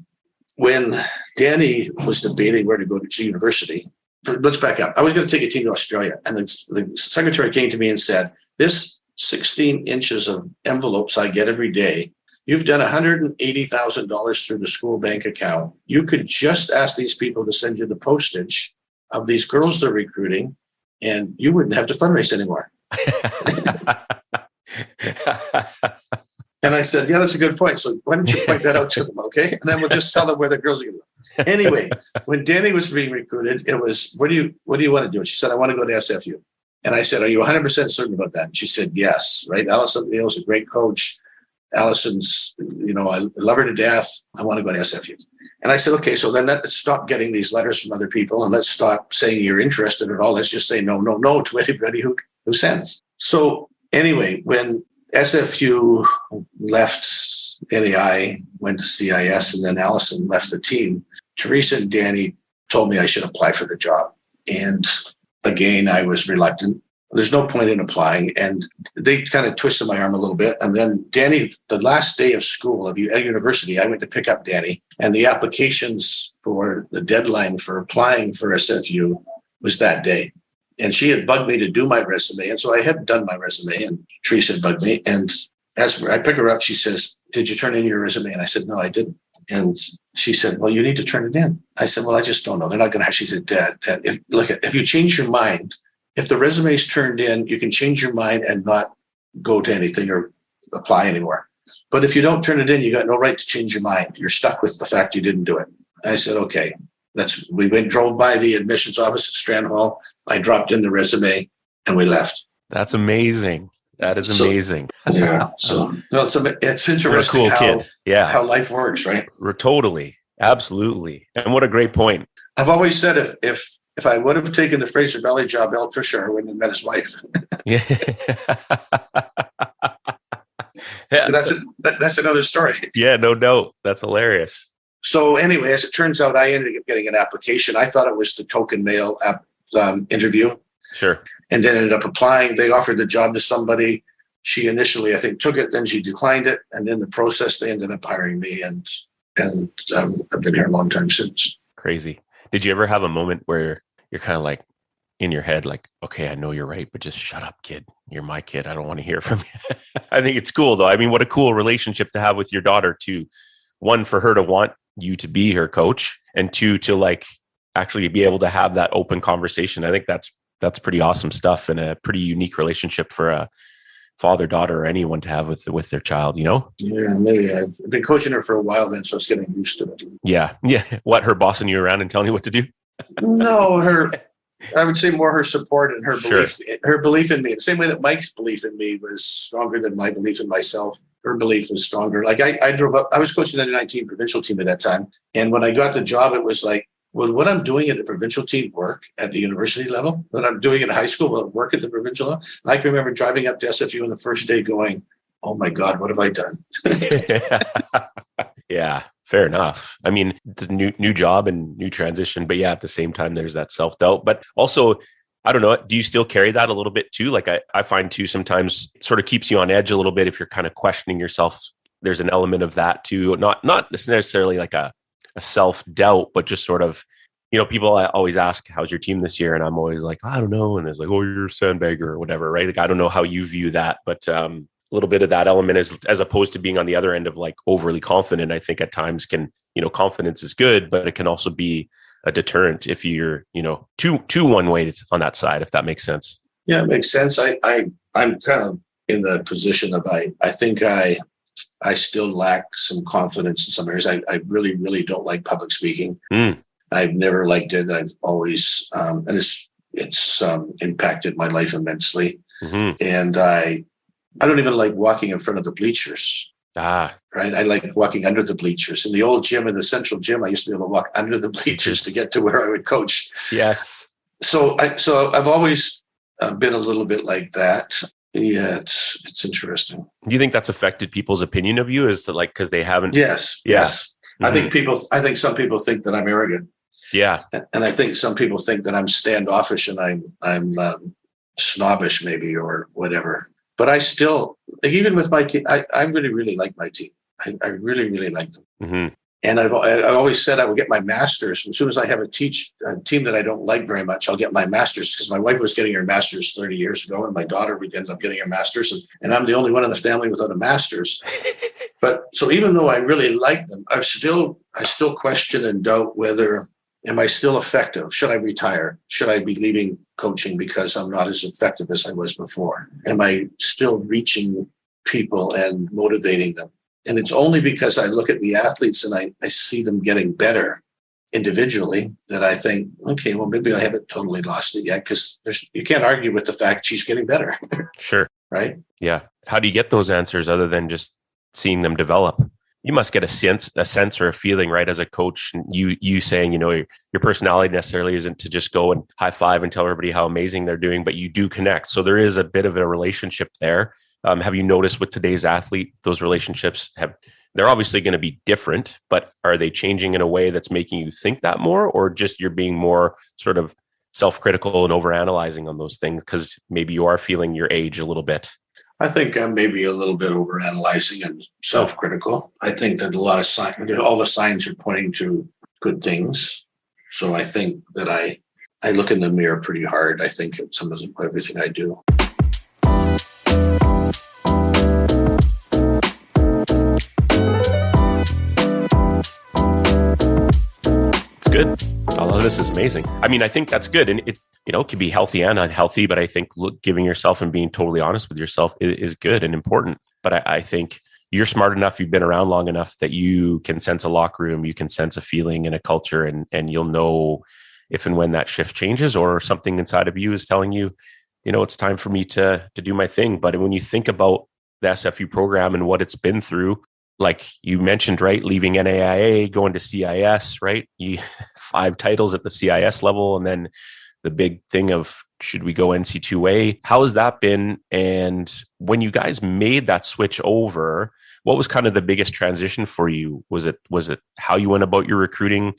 when Danny was debating where to go to university, let's back up. I was going to take a team to Australia, and the secretary came to me and said, this 16 inches of envelopes I get every day, you've done $180,000 through the school bank account. You could just ask these people to send you the postage of these girls they're recruiting, and you wouldn't have to fundraise anymore. And I said, yeah, that's a good point. So why don't you point that out to them, okay? And then we'll just tell them where the girls are going to go. Anyway, when Danny was being recruited, it was, what do you want to do? And she said, I want to go to SFU. And I said, are you 100% certain about that? And she said, yes, right? Alison Neal's a great coach. Alison's, I love her to death. I want to go to SFU. And I said, okay, so then let's stop getting these letters from other people and let's stop saying you're interested at all. Let's just say no to anybody who sends. So anyway, when SFU left NAI, went to CIS, and then Alison left the team, Teresa and Danny told me I should apply for the job. And again, I was reluctant. There's no point in applying. And they kind of twisted my arm a little bit. And then Danny, the last day of school at university, I went to pick up Danny. And the applications for the deadline for applying for SFU was that day. And she had bugged me to do my resume. And so I had done my resume, and Teresa had bugged me. And as I pick her up, she says, did you turn in your resume? And I said, no, I didn't. And she said, well, you need to turn it in. I said, well, I just don't know. They're not going to. She said, Dad, if you change your mind, if the resume is turned in, you can change your mind and not go to anything or apply anymore. But if you don't turn it in, you got no right to change your mind. You're stuck with the fact you didn't do it. I said, okay. Drove by the admissions office at Strand Hall. I dropped in the resume and we left. That's amazing. That is amazing. Yeah. So it's interesting. What a cool kid. Yeah. How life works, right? Totally. Absolutely. And what a great point. I've always said if I would have taken the Fraser Valley job, El Trisha, I wouldn't have met his wife. Yeah. That's another story. Yeah, no doubt. That's hilarious. So anyway, as it turns out, I ended up getting an application. I thought it was the token male interview. Sure. And then ended up applying. They offered the job to somebody. She initially, I think, took it. Then she declined it. And in the process, they ended up hiring me. And I've been here a long time since. Crazy. Did you ever have a moment where you're kind of like, in your head, like, okay, I know you're right, but just shut up, kid. You're my kid. I don't want to hear from you. I think it's cool though. I mean, what a cool relationship to have with your daughter too. One, for her to want you to be her coach, and two, to like actually be able to have that open conversation. I think that's pretty awesome stuff, and a pretty unique relationship for a father-daughter or anyone to have with their child, you know? Yeah, maybe I've been coaching her for a while then, so it's getting used to it. Yeah. What, her bossing you around and telling you what to do? No, I would say more her support and her belief in me. The same way that Mike's belief in me was stronger than my belief in myself. Her belief was stronger. Like I drove up, I was coaching the under-19 provincial team at that time. And when I got the job, it was like, will what I'm doing at the provincial team work at the university level? What I'm doing in high school will it work at the provincial level? I can remember driving up to SFU on the first day going, oh my God, what have I done? Yeah, fair enough. I mean, it's a new job and new transition, but yeah, at the same time, there's that self-doubt. But also, I don't know, do you still carry that a little bit too? Like I find too, sometimes it sort of keeps you on edge a little bit if you're kind of questioning yourself. There's an element of that too, not necessarily like a self-doubt, but just sort of, you know, people always ask, how's your team this year? And I'm always like, I don't know. And it's like, oh, you're a sandbagger or whatever, right? Like, I don't know how you view that, but a little bit of that element as opposed to being on the other end of like overly confident, I think at times can, you know, confidence is good, but it can also be a deterrent if you're, you know, too one way on that side, if that makes sense. Yeah, it makes sense. I'm kind of in the position of, I think I still lack some confidence in some areas. I really, really don't like public speaking. I've never liked it. I've always, and it's impacted my life immensely. Mm-hmm. And I don't even like walking in front of the bleachers. Right. I like walking under the bleachers. In the old gym, in the central gym, I used to be able to walk under the bleachers to get to where I would coach. Yes. So I've always been a little bit like that. Yeah, it's interesting. Do you think that's affected people's opinion of you? Is that like, because they haven't? Yes. Mm-hmm. I think some people think that I'm arrogant. Yeah. And I think some people think that I'm standoffish and I'm snobbish maybe or whatever. But I still, like, even with my team, I really, really like my team. I really, really like them. Mm-hmm. And I've always said I will get my master's. As soon as I have a team that I don't like very much, I'll get my master's, because my wife was getting her master's 30 years ago, and my daughter ended up getting her master's, and I'm the only one in the family without a master's. But so even though I really like them, I still question and doubt whether, am I still effective? Should I retire? Should I be leaving coaching because I'm not as effective as I was before? Am I still reaching people and motivating them? And it's only because I look at the athletes and I see them getting better individually that I think, okay, well, maybe I haven't totally lost it yet, because you can't argue with the fact she's getting better. Sure. Right? Yeah. How do you get those answers other than just seeing them develop? You must get a sense or a feeling, right, as a coach. And you saying, you know, your personality necessarily isn't to just go and high five and tell everybody how amazing they're doing, but you do connect. So there is a bit of a relationship there. Have you noticed with today's athlete, those relationships they're obviously going to be different, but are they changing in a way that's making you think that more, or just you're being more sort of self-critical and overanalyzing on those things because maybe you are feeling your age a little bit? I think I'm maybe a little bit overanalyzing and self-critical. I think that all the signs are pointing to good things. So I think that I look in the mirror pretty hard, I think, at everything I do. Good. All of this is amazing. I mean, I think that's good. And it, you know, can be healthy and unhealthy, but I think giving yourself and being totally honest with yourself is good and important. But I think you're smart enough, you've been around long enough that you can sense a locker room, you can sense a feeling and a culture, and you'll know if and when that shift changes or something inside of you is telling you, you know, it's time for me to do my thing. But when you think about the SFU program and what it's been through, like you mentioned, right, leaving NAIA, going to CIS, right? 5 titles at the CIS level, and then the big thing of should we go NC2A? How has that been? And when you guys made that switch over, what was kind of the biggest transition for you? Was it how you went about your recruiting?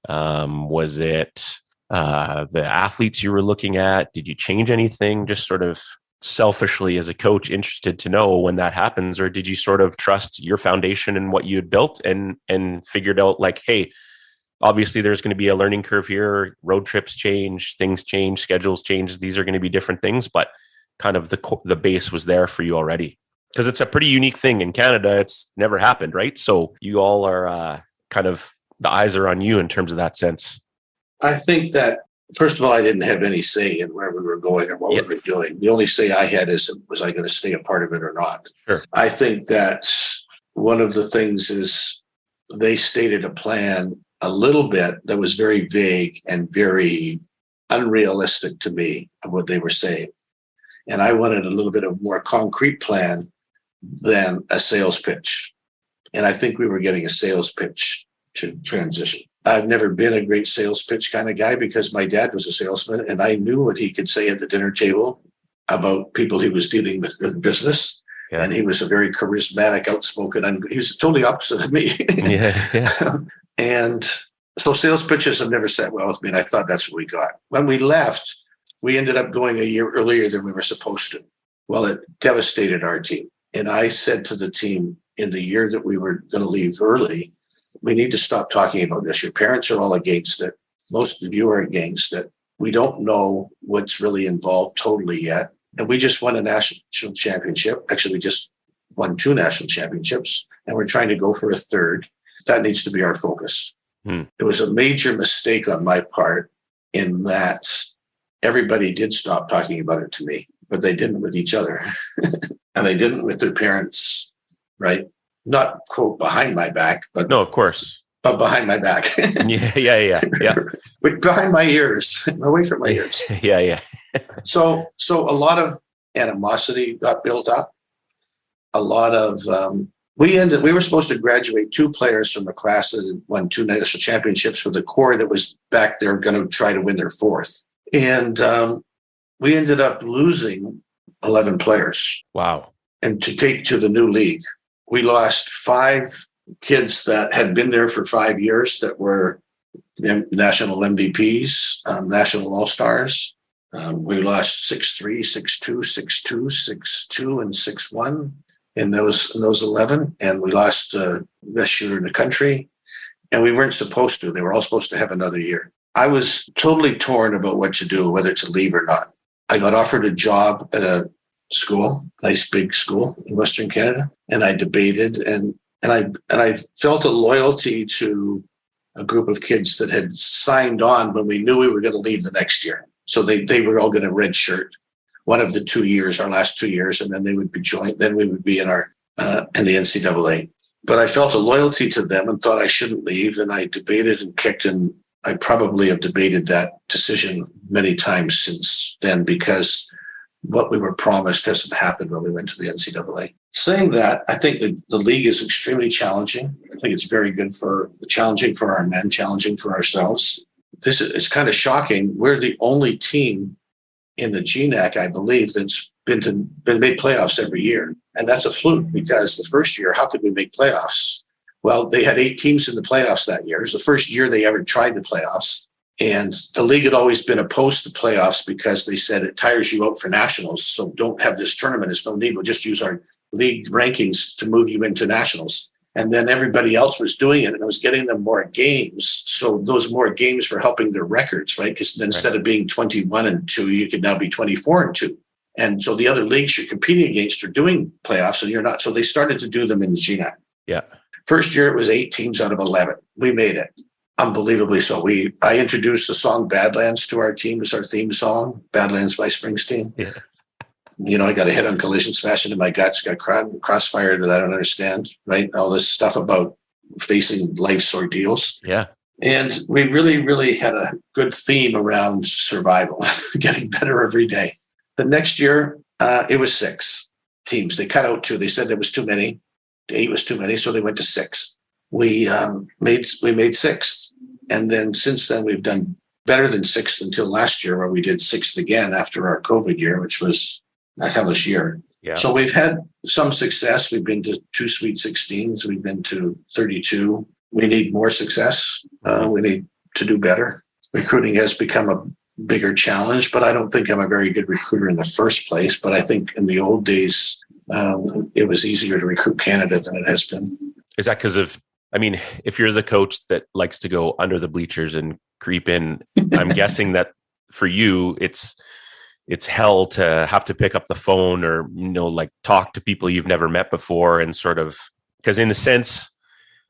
Was it the athletes you were looking at? Did you change anything? Just sort of selfishly as a coach, interested to know when that happens, or did you sort of trust your foundation and what you had built and figured out like, hey, obviously there's going to be a learning curve here. Road trips change, things change, schedules change. These are going to be different things, but kind of the base was there for you already. Because it's a pretty unique thing in Canada. It's never happened, right? So you all are kind of, the eyes are on you in terms of that sense. I think that, first of all, I didn't have any say in where we were going or what we were doing. The only say I had is, was I going to stay a part of it or not? Sure. I think that one of the things is they stated a plan a little bit that was very vague and very unrealistic to me of what they were saying. And I wanted a little bit of more concrete plan than a sales pitch. And I think we were getting a sales pitch to transition. I've never been a great sales pitch kind of guy because my dad was a salesman and I knew what he could say at the dinner table about people he was dealing with in business. Yeah. And he was a very charismatic, outspoken, he was totally opposite of me. And so sales pitches have never sat well with me. And I thought that's what we got. When we left, we ended up going a year earlier than we were supposed to. Well, it devastated our team. And I said to the team in the year that we were going to leave early, we need to stop talking about this. Your parents are all against it. Most of you are against it. We don't know what's really involved totally yet. And we just won a national championship. Actually, we just won 2 national championships, and we're trying to go for a 3rd. That needs to be our focus. It was a major mistake on my part in that everybody did stop talking about it to me, but they didn't with each other. And they didn't with their parents, right? Not, quote, behind my back, but no, of course, but behind my back. yeah. Behind my ears, away from my ears. Yeah. So a lot of animosity got built up. A lot of we were supposed to graduate 2 players from the class that had won 2 national championships for the core that was back there going to try to win their 4th, and we ended up losing 11 players. Wow! And to take to the new league. We lost 5 kids that had been there for 5 years that were national MVPs, national All-Stars. We lost 6-3, 6-2, 6-2, 6-2, and 6-1 in those 11. And we lost best shooter in the country. And we weren't supposed to. They were all supposed to have another year. I was totally torn about what to do, whether to leave or not. I got offered a job at a school, nice big school in Western Canada, and I debated and I felt a loyalty to a group of kids that had signed on when we knew we were going to leave the next year. So they were all going to redshirt one of the 2 years, our last 2 years, and then they would be joined. Then we would be in our in the NCAA. But I felt a loyalty to them and thought I shouldn't leave. And I debated and kicked, and I probably have debated that decision many times since then because what we were promised hasn't happened when we went to the NCAA. Saying that, I think the league is extremely challenging. I think it's very good challenging for our men, challenging for ourselves. It's kind of shocking. We're the only team in the GNAC, I believe, that's been made playoffs every year. And that's a fluke because the first year, how could we make playoffs? Well, they had 8 teams in the playoffs that year. It was the first year they ever tried the playoffs. And the league had always been opposed to playoffs because they said it tires you out for nationals. So don't have this tournament. It's no need. We'll just use our league rankings to move you into nationals. And then everybody else was doing it and it was getting them more games. So those more games were helping their records, right? Because instead of being 21-2, you could now be 24-2. And so the other leagues you're competing against are doing playoffs and you're not. So they started to do them in the GNAC. Yeah. First year, it was 8 teams out of 11. We made it. Unbelievably so. I introduced the song Badlands to our team as our theme song, Badlands by Springsteen. Yeah. You know, I got a hit on collision, smashed into my guts, got crossfire that I don't understand, right? All this stuff about facing life's ordeals. Yeah. And we really, really had a good theme around survival, getting better every day. The next year, it was 6 teams. They cut out 2. They said there was too many. 8 was too many, so they went to 6. We made 6th. And then since then, we've done better than 6th until last year, where we did 6th again after our COVID year, which was a hellish year. Yeah. So we've had some success. We've been to 2 Sweet 16s. We've been to 32. We need more success. We need to do better. Recruiting has become a bigger challenge, but I don't think I'm a very good recruiter in the first place. But I think in the old days, it was easier to recruit Canada than it has been. Is that because of I mean, if you're the coach that likes to go under the bleachers and creep in, I'm guessing that for you, it's hell to have to pick up the phone or, like talk to people you've never met before and sort of, because in a sense,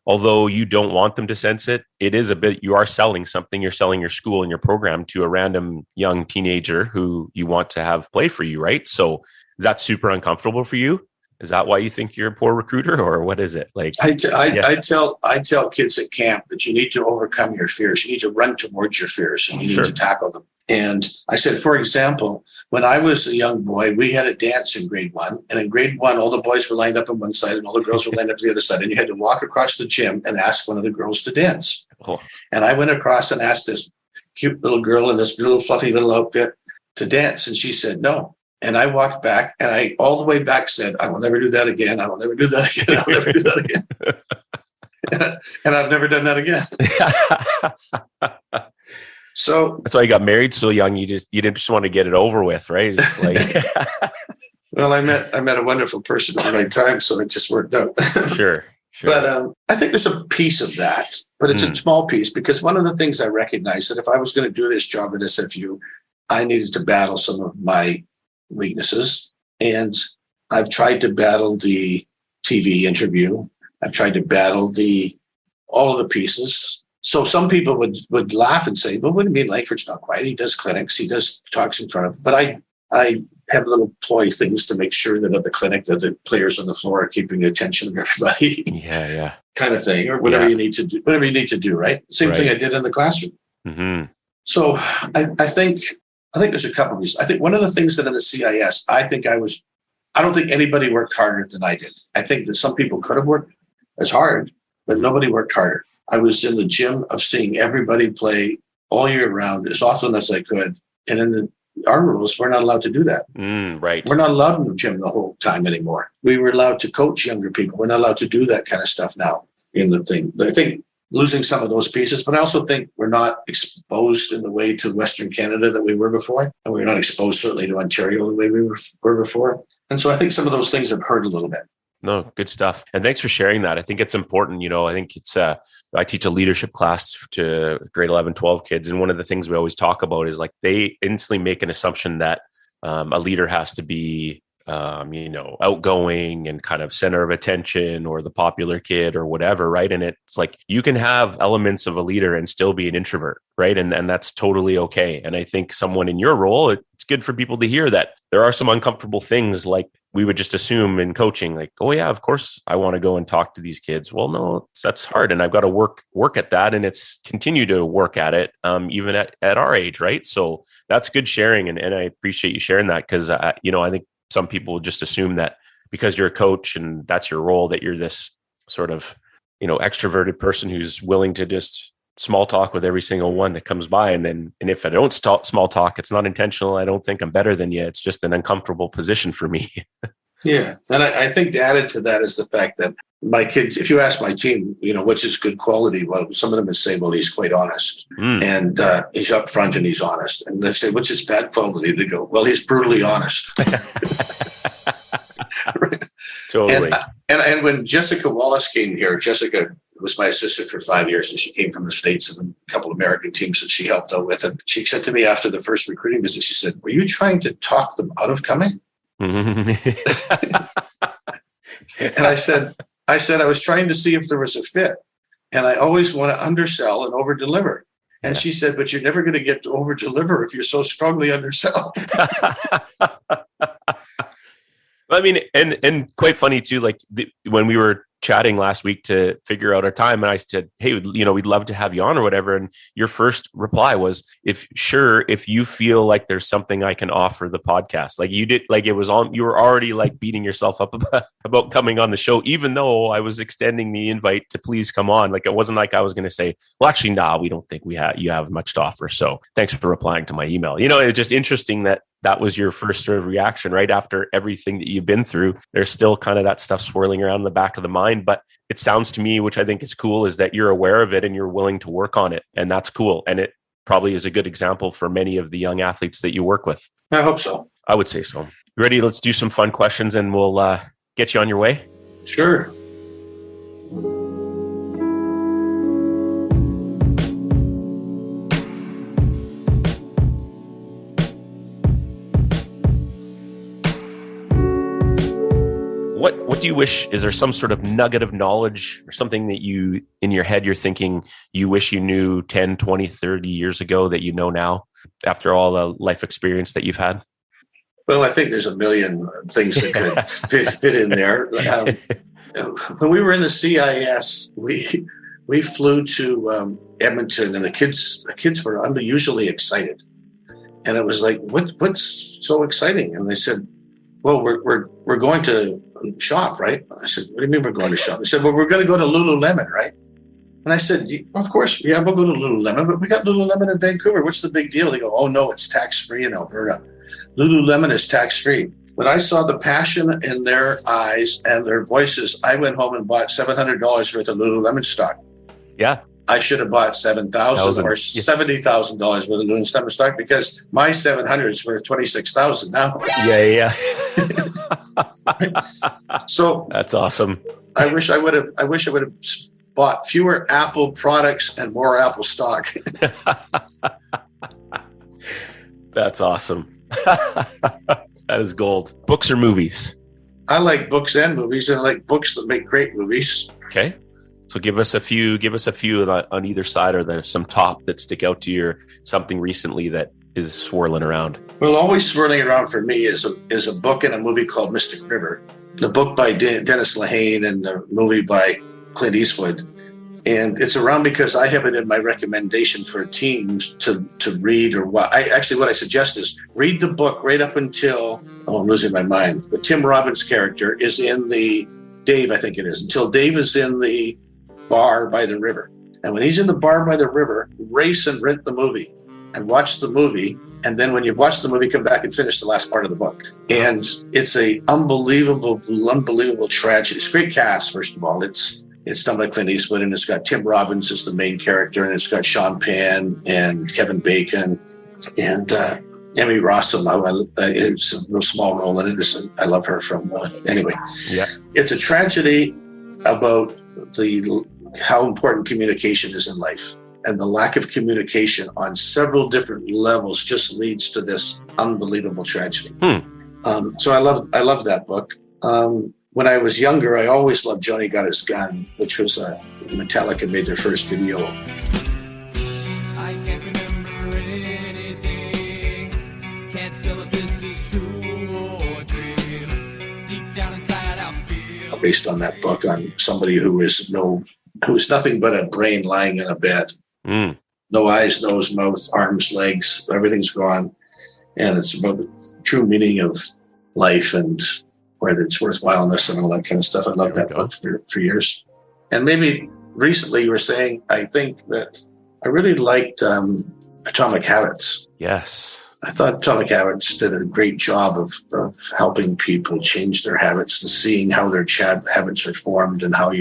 although you don't want them to sense it, it is a bit, you are selling something. You're selling your school and your program to a random young teenager who you want to have play for you, right? So that's super uncomfortable for you. Is that why you think you're a poor recruiter, or what is it like? I tell kids at camp that you need to overcome your fears. You need to run towards your fears and you need to tackle them. And I said, for example, when I was a young boy, we had a dance in grade 1. And in grade 1, all the boys were lined up on one side and all the girls were lined up on the other side. And you had to walk across the gym and ask one of the girls to dance. Cool. And I went across and asked this cute little girl in this little fluffy little outfit to dance. And she said, no. And I walked back and I all the way back said, I will never do that again. I will never do that again. I'll never do that again. And I've never done that again. So that's why you got married so young. You didn't just want to get it over with, right? Just like well, I met a wonderful person at the right time, so it just worked out. Sure. But I think there's a piece of that, but it's a small piece, because one of the things I recognized that if I was going to do this job at SFU, I needed to battle some of my weaknesses. And I've tried to battle the TV interview. I've tried to battle all of the pieces. So some people would laugh and say, well, what do you mean Langford's not quiet? He does clinics, he does talks in front of, but I have little ploy things to make sure that at the clinic that the players on the floor are keeping the attention of everybody. Yeah. Kind of thing, or whatever you need to do, right? Same thing I did in the classroom. Mm-hmm. So I think there's a couple of reasons. I think one of the things that in the CIS, I don't think anybody worked harder than I did. I think that some people could have worked as hard, but nobody worked harder. I was in the gym of seeing everybody play all year round as often as I could. And in our rules, we're not allowed to do that. Right. We're not allowed in the gym the whole time anymore. We were allowed to coach younger people. We're not allowed to do that kind of stuff now in the thing. I think losing some of those pieces, but I also think we're not exposed in the way to Western Canada that we were before. And we're not exposed certainly to Ontario the way we were before. And so I think some of those things have hurt a little bit. No, good stuff. And thanks for sharing that. I think it's important. I think it's, I teach a leadership class to grade 11, 12 kids. And one of the things we always talk about is like they instantly make an assumption that a leader has to be, outgoing and kind of center of attention or the popular kid or whatever. Right. And it's like, you can have elements of a leader and still be an introvert. Right. And that's totally okay. And I think someone in your role, it's good for people to hear that there are some uncomfortable things like we would just assume in coaching, like, oh yeah, of course I want to go and talk to these kids. Well, no, that's hard. And I've got to work at that. And it's continue to work at it, even at our age. Right. So that's good sharing. And I appreciate you sharing that because, I think some people would just assume that because you're a coach and that's your role, that you're this sort of, extroverted person who's willing to just small talk with every single one that comes by. And if I don't small talk, it's not intentional. I don't think I'm better than you. It's just an uncomfortable position for me. Yeah. And I think added to that is the fact that my kids, if you ask my team, what's his good quality? Well, some of them would say, well, he's quite honest and he's upfront and he's honest. And they say, what's his bad quality? They go, well, he's brutally honest. Right. Totally. And when Jessica Wallace came here, Jessica was my assistant for 5 years, and she came from the States and a couple of American teams that she helped out with. And she said to me after the first recruiting visit, she said, were you trying to talk them out of coming? And I said, I was trying to see if there was a fit. And I always want to undersell and over-deliver. And she said, but you're never going to get to over-deliver if you're so strongly undersell. I mean, and quite funny too, like when we were chatting last week to figure out our time, and I said, hey, we'd love to have you on or whatever. And your first reply was, if you feel like there's something I can offer the podcast, like you did, like it was on, you were already like beating yourself up about coming on the show, even though I was extending the invite to please come on. Like, it wasn't like I was going to say, well, actually, we don't think you have much to offer. So thanks for replying to my email. It's just interesting that was your first sort of reaction right after everything that you've been through. There's still kind of that stuff swirling around in the back of the mind, but it sounds to me, which I think is cool, is that you're aware of it and you're willing to work on it. And that's cool. And it probably is a good example for many of the young athletes that you work with. I hope so. I would say so. Ready? Let's do some fun questions and we'll get you on your way. Sure. What do you wish? Is there some sort of nugget of knowledge or something that you, in your head, you're thinking you wish you knew 10, 20, 30 years ago that you know now after all the life experience that you've had? Well, I think there's a million things that could fit in there. When we were in the CIS, we flew to Edmonton, and the kids were unusually excited. And it was like, what's so exciting? And they said, well, we're going to shop, right? I said, what do you mean we're going to shop? They said, well, we're going to go to Lululemon, right? And I said, of course, yeah, we'll go to Lululemon, but we got Lululemon in Vancouver. What's the big deal? They go, oh, no, it's tax-free in Alberta. Lululemon is tax-free. When I saw the passion in their eyes and their voices, I went home and bought $700 worth of Lululemon stock. Yeah. I should have bought $7,000 or $70,000 worth of Lululemon stock, because my 700 is worth $26,000 now. Yeah. So that's awesome. I wish I would have bought fewer Apple products and more Apple stock. That's awesome. That is gold. Books or movies? I like books and movies, and I like books that make great movies. Okay. So give us a few on either side, or there's some top that stick out to you, or something recently that is swirling around. Well, always swirling around for me is a book and a movie called Mystic River. The book by Dennis Lehane and the movie by Clint Eastwood. And it's around because I have it in my recommendation for teams to read, or what I suggest is read the book right up until, I'm losing my mind, but Tim Robbins' character is in Dave, I think it is, until Dave is in the bar by the river. And when he's in the bar by the river, race and rent the movie and watch the movie. And then when you've watched the movie, come back and finish the last part of the book. And it's a unbelievable tragedy. It's a great cast, first of all. It's done by Clint Eastwood, and it's got Tim Robbins as the main character, and it's got Sean Penn and Kevin Bacon and Emmy Rossum. It's a real small role in it. I love her from anyway. Yeah, it's a tragedy about how important communication is in life, and the lack of communication on several different levels just leads to this unbelievable tragedy. So I love that book. When I was younger, I always loved Johnny Got His Gun, which was Metallica made their first video. I can't remember anything. Can't tell if this is true or dream. Deep down inside, I feel. Based on that book, on somebody who is nothing but a brain lying in a bed. No eyes, nose, mouth, arms, legs, everything's gone. And it's about the true meaning of life and whether it's worthwhileness and all that kind of stuff. I love that book for years. And maybe recently you were saying, I think that I really liked Atomic Habits. Yes. I thought Atomic Habits did a great job of helping people change their habits and seeing how their habits are formed and what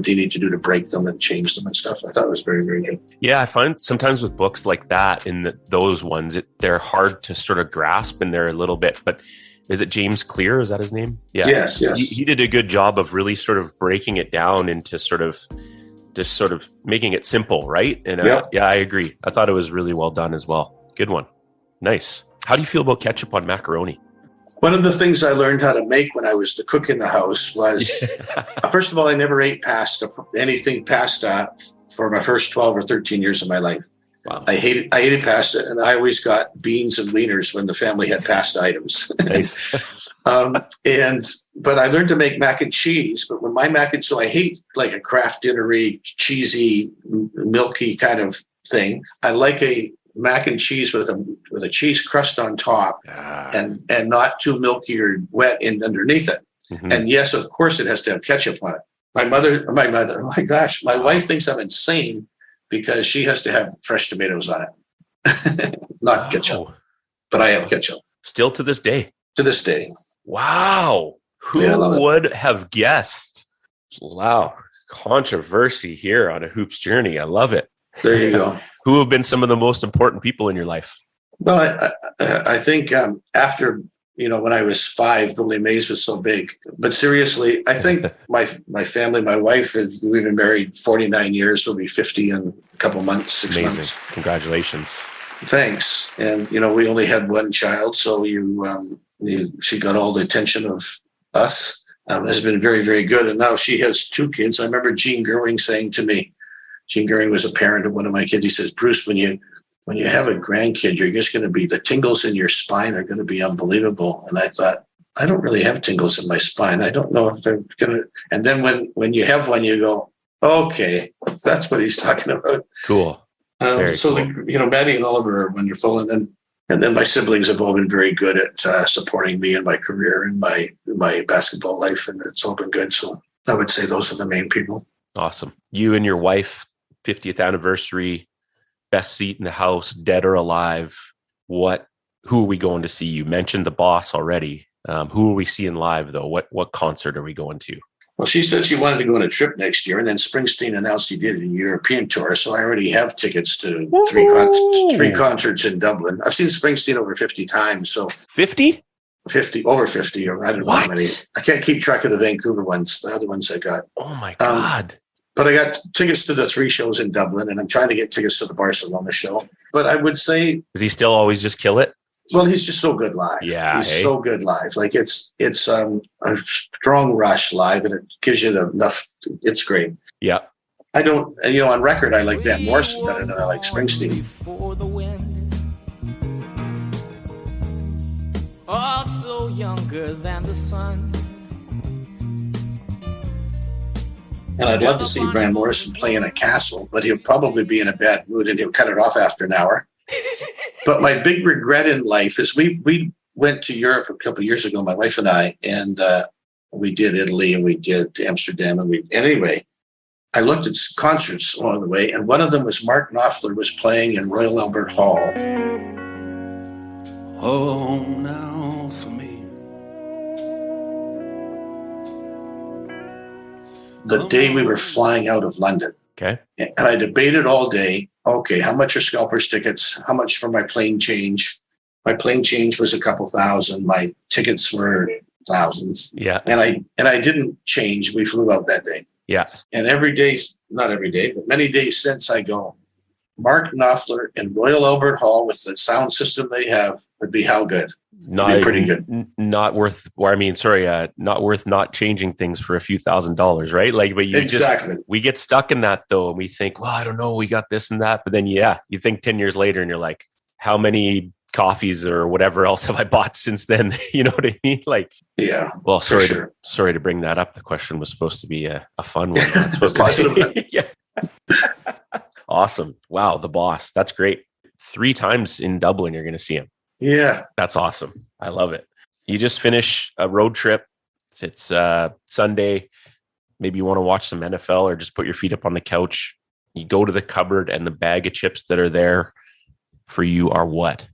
they need to do to break them and change them and stuff. I thought it was very, very good. Yeah, I find sometimes with books like that, those ones, they're hard to sort of grasp, and they're a little bit, but is it James Clear? Is that his name? Yeah. Yes. He did a good job of really sort of breaking it down into sort of making it simple, right? And yeah, I agree. I thought it was really well done as well. Good one. Nice. How do you feel about ketchup on macaroni? One of the things I learned how to make when I was the cook in the house was, first of all, I never ate anything pasta for my first 12 or 13 years of my life. Wow. I hated pasta, and I always got beans and wieners when the family had pasta items. Nice. But I learned to make mac and cheese. But when so I hate like a Kraft Dinnery, cheesy, milky kind of thing. I like a mac and cheese with a cheese crust on top, and not too milky or wet underneath it. Mm-hmm. And yes, of course, it has to have ketchup on it. My mother, oh my gosh, my wife thinks I'm insane, because she has to have fresh tomatoes on it. Not ketchup. But I have ketchup. Still to this day? To this day. Wow. Who would have guessed? Wow. Controversy here on A Hoops Journey. I love it. There you go. Who have been some of the most important people in your life? Well, I think after, when I was 5, the Les Mis was so big. But seriously, I think my family, my wife, we've been married 49 years. We'll be 50 in a couple months, 6 Amazing. Months. Congratulations. Thanks. And, we only had one child, so she got all the attention of us. has been very, very good. And now she has 2 kids. I remember Gene Gerwing saying to me, Gene Gerwing was a parent of one of my kids. He says, Bruce, when you have a grandkid, you're just going to be, the tingles in your spine are going to be unbelievable. And I thought, I don't really have tingles in my spine. I don't know if they're going to. And then when you have one, you go, okay, that's what he's talking about. Cool. So, cool. Maddie and Oliver are wonderful. And then my siblings have all been very good at supporting me in my career and my basketball life. And it's all been good. So I would say those are the main people. Awesome. You and your wife, 50th anniversary, best seat in the house, dead or alive. Who are we going to see? You mentioned the boss already. Who are we seeing live though? What concert are we going to? Well, she said she wanted to go on a trip next year, and then Springsteen announced he did a European tour. So I already have tickets to three concerts in Dublin. I've seen Springsteen over 50 times. So 50? 50, over 50, or I don't know how many. I can't keep track of the Vancouver ones, the other ones I got. Oh my God. But I got tickets to the 3 shows in Dublin, and I'm trying to get tickets to the Barcelona show. But I would say... Does he still always just kill it? Well, he's just so good live. Yeah, he's so good live. Like it's a strong rush live, and it gives you enough. It's great. Yeah. I don't, on record, I like Van Morrison better than I like Springsteen. Also younger than the sun. And I'd love to see Van Morrison play in a castle, but he'll probably be in a bad mood, and he'll cut it off after an hour. But my big regret in life is we went to Europe a couple of years ago, my wife and I, and we did Italy and we did Amsterdam. Anyway, I looked at concerts along the way, and one of them was Mark Knopfler was playing in Royal Albert Hall. Home now for me. The day we were flying out of London. Okay. And I debated all day, okay, how much are scalpers tickets? How much for my plane change? My plane change was a couple thousand. My tickets were thousands. Yeah. And I didn't change. We flew out that day. Yeah. And every day, not every day, but many days since, I go, Mark Knopfler in Royal Albert Hall with the sound system they have would be how good? Pretty good. Not worth not changing things for a few $1,000s, right? Like, but we get stuck in that though. And we think, well, I don't know, we got this and that. But then, you think 10 years later and you're like, how many coffees or whatever else have I bought since then? You know what I mean? Like, yeah, well, sorry to bring that up. The question was supposed to be a fun one. It's supposed to be, yeah. Awesome. Wow. The boss. That's great. 3 times in Dublin, you're going to see him. Yeah. That's awesome. I love it. You just finish a road trip. It's Sunday. Maybe you want to watch some NFL or just put your feet up on the couch. You go to the cupboard and the bag of chips that are there for you are what?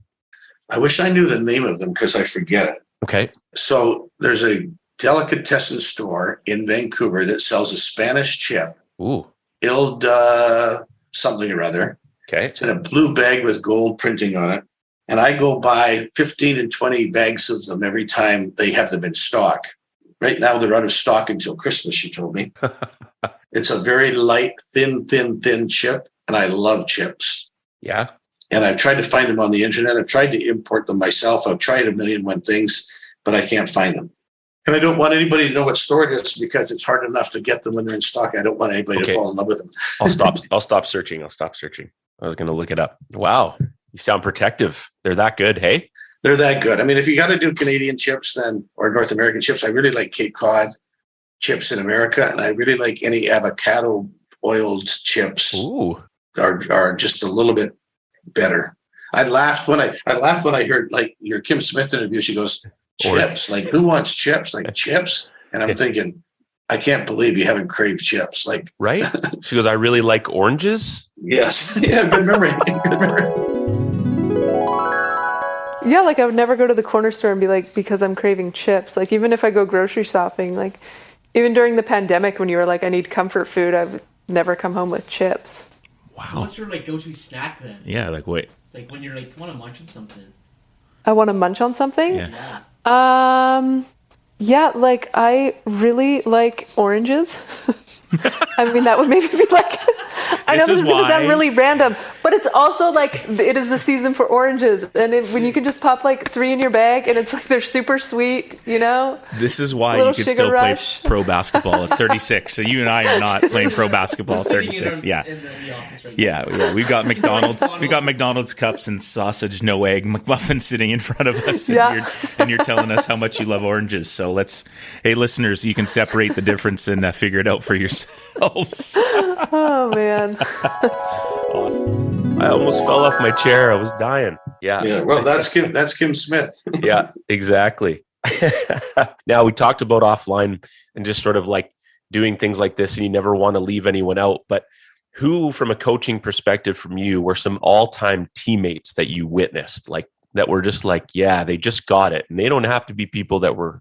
I wish I knew the name of them because I forget it. Okay. So there's a delicatessen store in Vancouver that sells a Spanish chip. Ooh. Ilda something or other. Okay. It's in a blue bag with gold printing on it. And I go buy 15 and 20 bags of them every time they have them in stock. Right now, they're out of stock until Christmas, she told me. It's a very light, thin chip. And I love chips. Yeah. And I've tried to find them on the internet. I've tried to import them myself. I've tried 1,000,001 things, but I can't find them. And I don't want anybody to know what store it is because it's hard enough to get them when they're in stock. I don't want anybody to fall in love with them. I'll stop searching. I was going to look it up. Wow. You sound protective. They're that good. Hey, they're that good. I mean, if you got to do Canadian chips or North American chips, I really like Cape Cod chips in America. And I really like any avocado oiled chips. Ooh. Are just a little bit better. I laughed when I heard like your Kim Smith interview. She goes, chips, like who wants chips? Like chips. And I'm thinking, I can't believe you haven't craved chips. Like, right? She goes, I really like oranges. Yes. Yeah. Good memory. Good memory. Yeah. Like I would never go to the corner store and be like, because I'm craving chips. Like even if I go grocery shopping, like even during the pandemic, when you were like, I need comfort food, I would never come home with chips. Wow. So what's your like go-to snack then? Yeah. Like wait. Like when you're like, want to munch on something. I want to munch on something? Yeah. Yeah, like I really like oranges. I mean, that would maybe be like I know this is going to sound really random, but it's also like it is the season for oranges, and when you can just pop like 3 in your bag, and it's like they're super sweet, you know. This is why you can still play pro basketball at 36. So you and I are not playing pro basketball at 36. Yeah, We've got McDonald's. We got McDonald's cups and sausage, no egg McMuffins sitting in front of us, and you're telling us how much you love oranges. So hey listeners, you can separate the difference and figure it out for yourselves. Oh man. Awesome. I almost fell off my chair. I was dying. Yeah. Well, that's Kim Smith. Yeah, exactly. Now we talked about offline and just sort of like doing things like this, and you never want to leave anyone out. But who, from a coaching perspective from you, were some all-time teammates that you witnessed, like that were just like, yeah, they just got it, and they don't have to be people that were,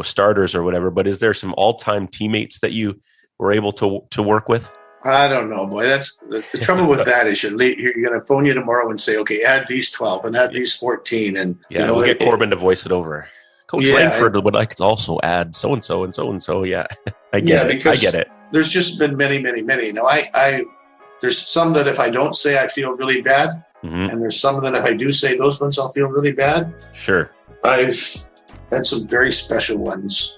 starters or whatever. But is there some all-time teammates that you were able to work with? I don't know, boy. That's the trouble with that is you're going to phone you tomorrow and say, okay, add these 12 and add these 14. And we'll get Corbin to voice it over. Coach Langford would like to also add so-and-so and so-and-so. Yeah, I get it. There's just been many, many, many. There's some that if I don't say, I feel really bad. Mm-hmm. And there's some that if I do say those ones, I'll feel really bad. Sure. I've had some very special ones.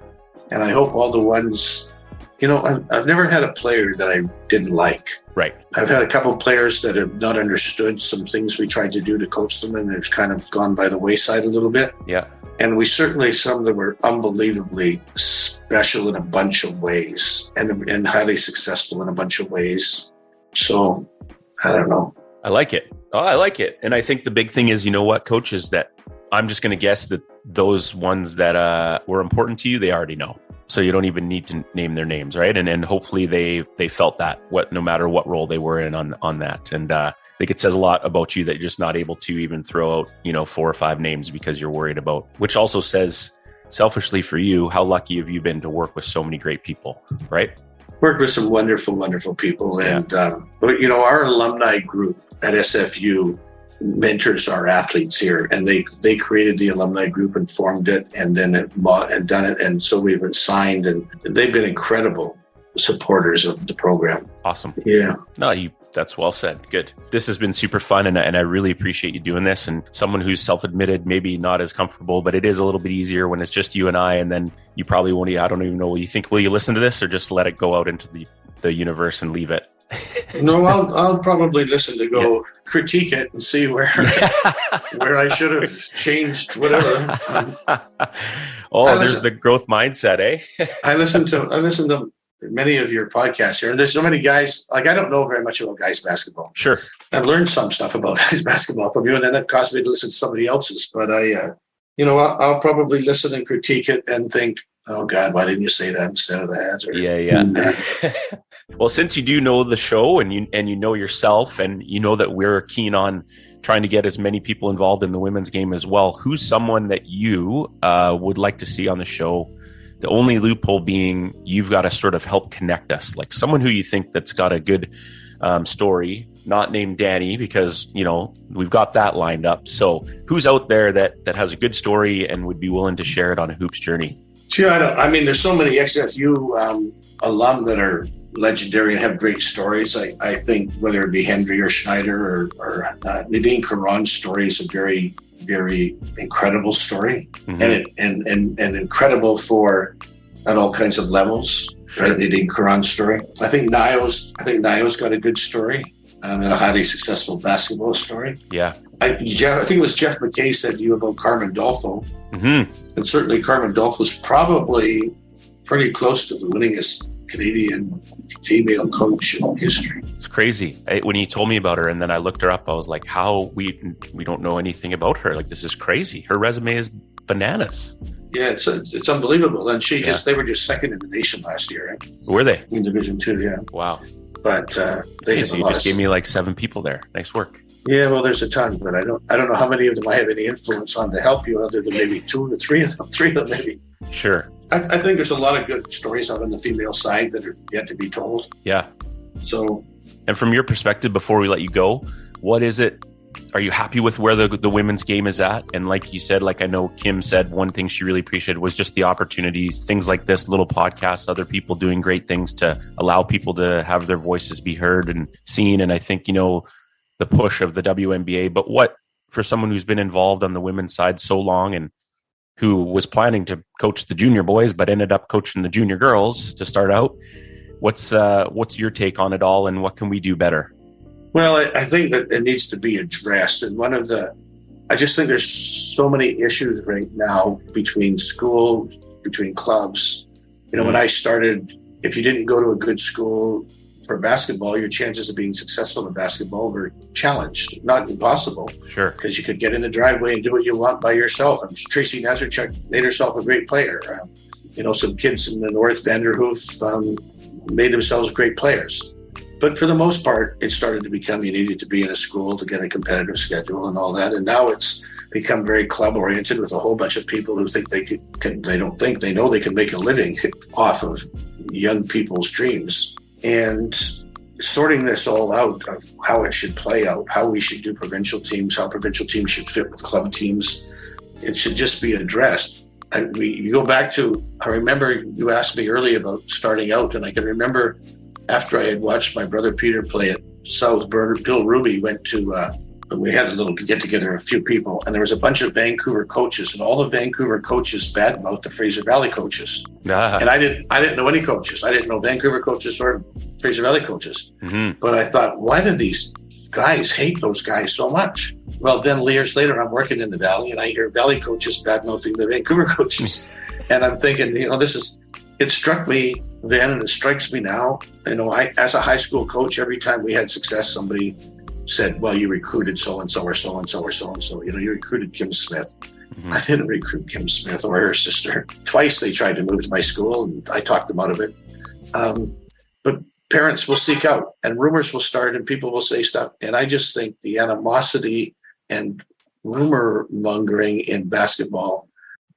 And I hope all the ones, I've never had a player that I didn't like. Right. I've had a couple of players that have not understood some things we tried to do to coach them, and they've kind of gone by the wayside a little bit. Yeah. And we certainly, some that were unbelievably special in a bunch of ways and highly successful in a bunch of ways. So, I don't know. I like it. Oh, I like it. And I think the big thing is, Coach, is that I'm just going to guess that those ones that were important to you, they already know. So you don't even need to name their names, right? And hopefully they felt that, no matter what role they were in on that. And I think it says a lot about you that you're just not able to even throw out, 4 or 5 names because you're worried about, which also says selfishly for you, how lucky have you been to work with so many great people, right? Worked with some wonderful, wonderful people. And, our alumni group at SFU mentors our athletes here, and they created the alumni group and formed it and then done it. And so we've been signed, and they've been incredible supporters of the program. Awesome. Yeah. No, that's well said. Good. This has been super fun, and I really appreciate you doing this. And someone who's self-admitted, maybe not as comfortable, but it is a little bit easier when it's just you and I, and then you probably won't, I don't even know what you think. Will you listen to this or just let it go out into the universe and leave it? No, I'll probably listen to go critique it and see where I should have changed whatever. There's the growth mindset, eh? I listen to many of your podcasts here, and there's so many guys. Like, I don't know very much about guys basketball. Sure, I've learned some stuff about guys basketball from you, and then it caused me to listen to somebody else's. But I'll probably listen and critique it and think, oh God, why didn't you say that instead of that? Or, yeah. Well, since you do know the show and you know yourself, and you know that we're keen on trying to get as many people involved in the women's game as well, who's someone that you would like to see on the show? The only loophole being you've got to sort of help connect us, like someone who you think that's got a good story, not named Danny, because, we've got that lined up. So who's out there that has a good story and would be willing to share it on a hoops journey? Gee, there's so many XFU alum that are legendary and have great stories. I think whether it be Henry or Schneider or Nadine Caron's story is a very, very incredible story, mm-hmm. and incredible at all kinds of levels. Sure. Right, Nadine Caron's story. I think Niall's got a good story and a highly successful basketball story. Yeah. I think it was Jeff McKay said to you about Carmen Dolfo, mm-hmm. and certainly Carmen Dolfo is probably pretty close to the winningest Canadian female coach in history. It's crazy. When you told me about her and then I looked her up, I was like, how we don't know anything about her. Like, this is crazy. Her resume is bananas. Yeah, it's unbelievable. And they were just second in the nation last year, right? Were they? In Division 2, yeah. Wow. But so you just gave me like 7 people there. Nice work. Yeah, well, there's a ton, but I don't know how many of them I have any influence on to help you, other than maybe 2 or 3 of them. 3 of them, maybe. Sure. I think there's a lot of good stories out on the female side that are yet to be told. Yeah. So. And from your perspective, before we let you go, what is it Are you happy with where the women's game is at? And like you said, like I know Kim said, one thing she really appreciated was just the opportunities, things like this little podcast, other people doing great things to allow people to have their voices be heard and seen. And I think, the push of the WNBA, but what for someone who's been involved on the women's side so long and who was planning to coach the junior boys, but ended up coaching the junior girls to start out, what's your take on it all and what can we do better? Well, I think that it needs to be addressed. And I just think there's so many issues right now between schools, between clubs. When I started, if you didn't go to a good school for basketball, your chances of being successful in basketball were challenged, not impossible. Sure. Because you could get in the driveway and do what you want by yourself. And Tracy Nazarchuk made herself a great player. Some kids in the North, Vanderhoof, made themselves great players. But for the most part, it started to become you needed to be in a school to get a competitive schedule and all that. And now it's become very club oriented with a whole bunch of people who think they know they can make a living off of young people's dreams. And sorting this all out of how it should play out, how we should do provincial teams, how provincial teams should fit with club teams, it should just be addressed. You go back to, I remember you asked me earlier about starting out, and I can remember after I had watched my brother Peter play at South, Bill Ruby went to, we had a little get-together, a few people, and there was a bunch of Vancouver coaches, and all the Vancouver coaches badmouthed the Fraser Valley coaches. And I didn't know any coaches. I didn't know Vancouver coaches or Fraser Valley coaches. Mm-hmm. But I thought, why do these guys hate those guys so much? Well, then years later, I'm working in the Valley, and I hear Valley coaches badmouthing the Vancouver coaches. And I'm thinking, it struck me then, and it strikes me now. I, as a high school coach, every time we had success, somebody said, well, you recruited so-and-so or so-and-so or so-and-so. You recruited Kim Smith. Mm-hmm. I didn't recruit Kim Smith or her sister. Twice they tried to move to my school, and I talked them out of it. But parents will seek out, and rumors will start, and people will say stuff. And I just think the animosity and rumor mongering in basketball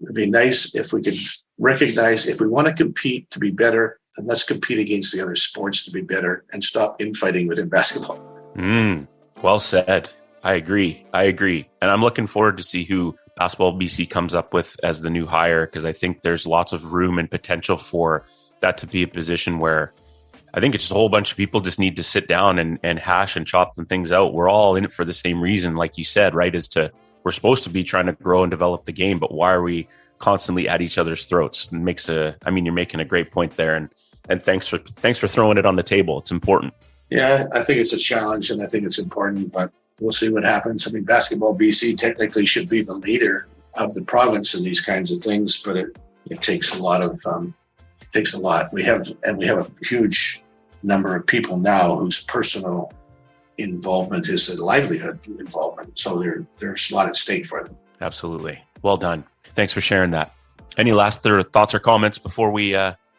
would be nice if we could recognize if we want to compete to be better, then let's compete against the other sports to be better and stop infighting within basketball. Well said. I agree. And I'm looking forward to see who Basketball BC comes up with as the new hire, because I think there's lots of room and potential for that to be a position where I think it's just a whole bunch of people just need to sit down and hash and chop some things out. We're all in it for the same reason, like you said, right? We're supposed to be trying to grow and develop the game, but why are we constantly at each other's throats? You're making a great point there, and thanks for throwing it on the table. It's important. Yeah, I think it's a challenge, and I think it's important, but we'll see what happens. Basketball BC technically should be the leader of the province in these kinds of things, but it takes a lot of takes a lot. We have a huge number of people now whose personal involvement is a livelihood involvement. So there's a lot at stake for them. Absolutely. Well done. Thanks for sharing that. Any last thoughts or comments before we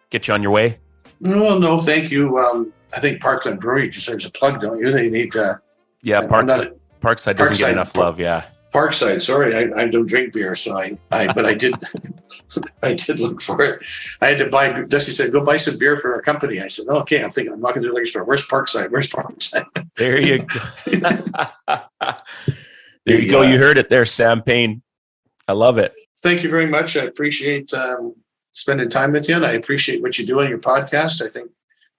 get you on your way? No, thank you. I think Parkland Brewery deserves a plug, don't you? They need Parkside doesn't get enough love. Yeah. Parkside. Sorry, I don't drink beer, so but I did. I did look for it. I had to buy. Dusty said, "Go buy some beer for our company." I said, "Okay." I'm thinking, I'm not going to do a liquor store. Where's Parkside? There you go. There you go. You heard it there, Sam Payne. I love it. Thank you very much. I appreciate spending time with you, and I appreciate what you do on your podcast. I think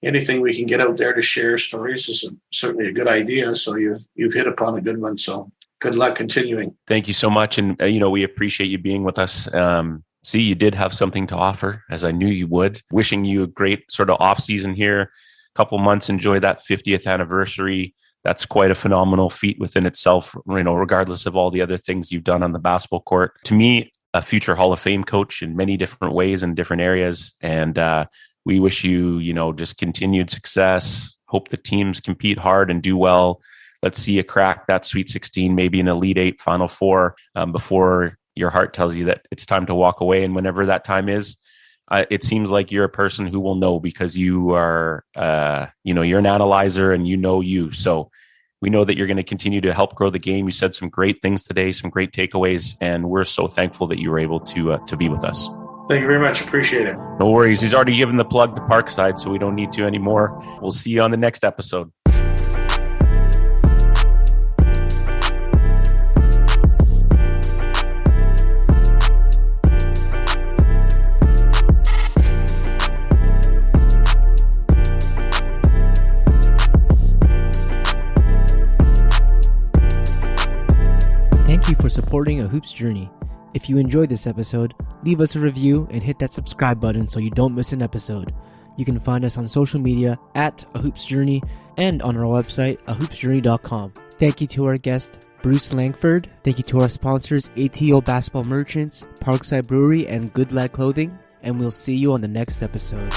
anything we can get out there to share stories is certainly a good idea. So you've hit upon a good one. So good luck continuing. Thank you so much. And, we appreciate you being with us. See, you did have something to offer, as I knew you would. Wishing you a great sort of off season here. Couple months, enjoy that 50th anniversary. That's quite a phenomenal feat within itself, regardless of all the other things you've done on the basketball court. To me, a future Hall of Fame coach in many different ways and different areas. And we wish you, just continued success. Hope the teams compete hard and do well. Let's see you crack that Sweet 16, maybe an Elite 8, Final 4, before your heart tells you that it's time to walk away. And whenever that time is, it seems like you're a person who will know, because you are, you're an analyzer and you. So we know that you're going to continue to help grow the game. You said some great things today, some great takeaways, and we're so thankful that you were able to be with us. Thank you very much. Appreciate it. No worries. He's already given the plug to Parkside, so we don't need to anymore. We'll see you on the next episode. supporting A Hoops Journey. If you enjoyed this episode, leave us a review and hit that subscribe button so you don't miss an episode. You can find us on social media at A Hoops Journey and on our website, ahoopsjourney.com. Thank you to our guest, Bruce Langford. Thank you to our sponsors, ATO Basketball Merchants, Parkside Brewery, and Good Lad Clothing. And we'll see you on the next episode.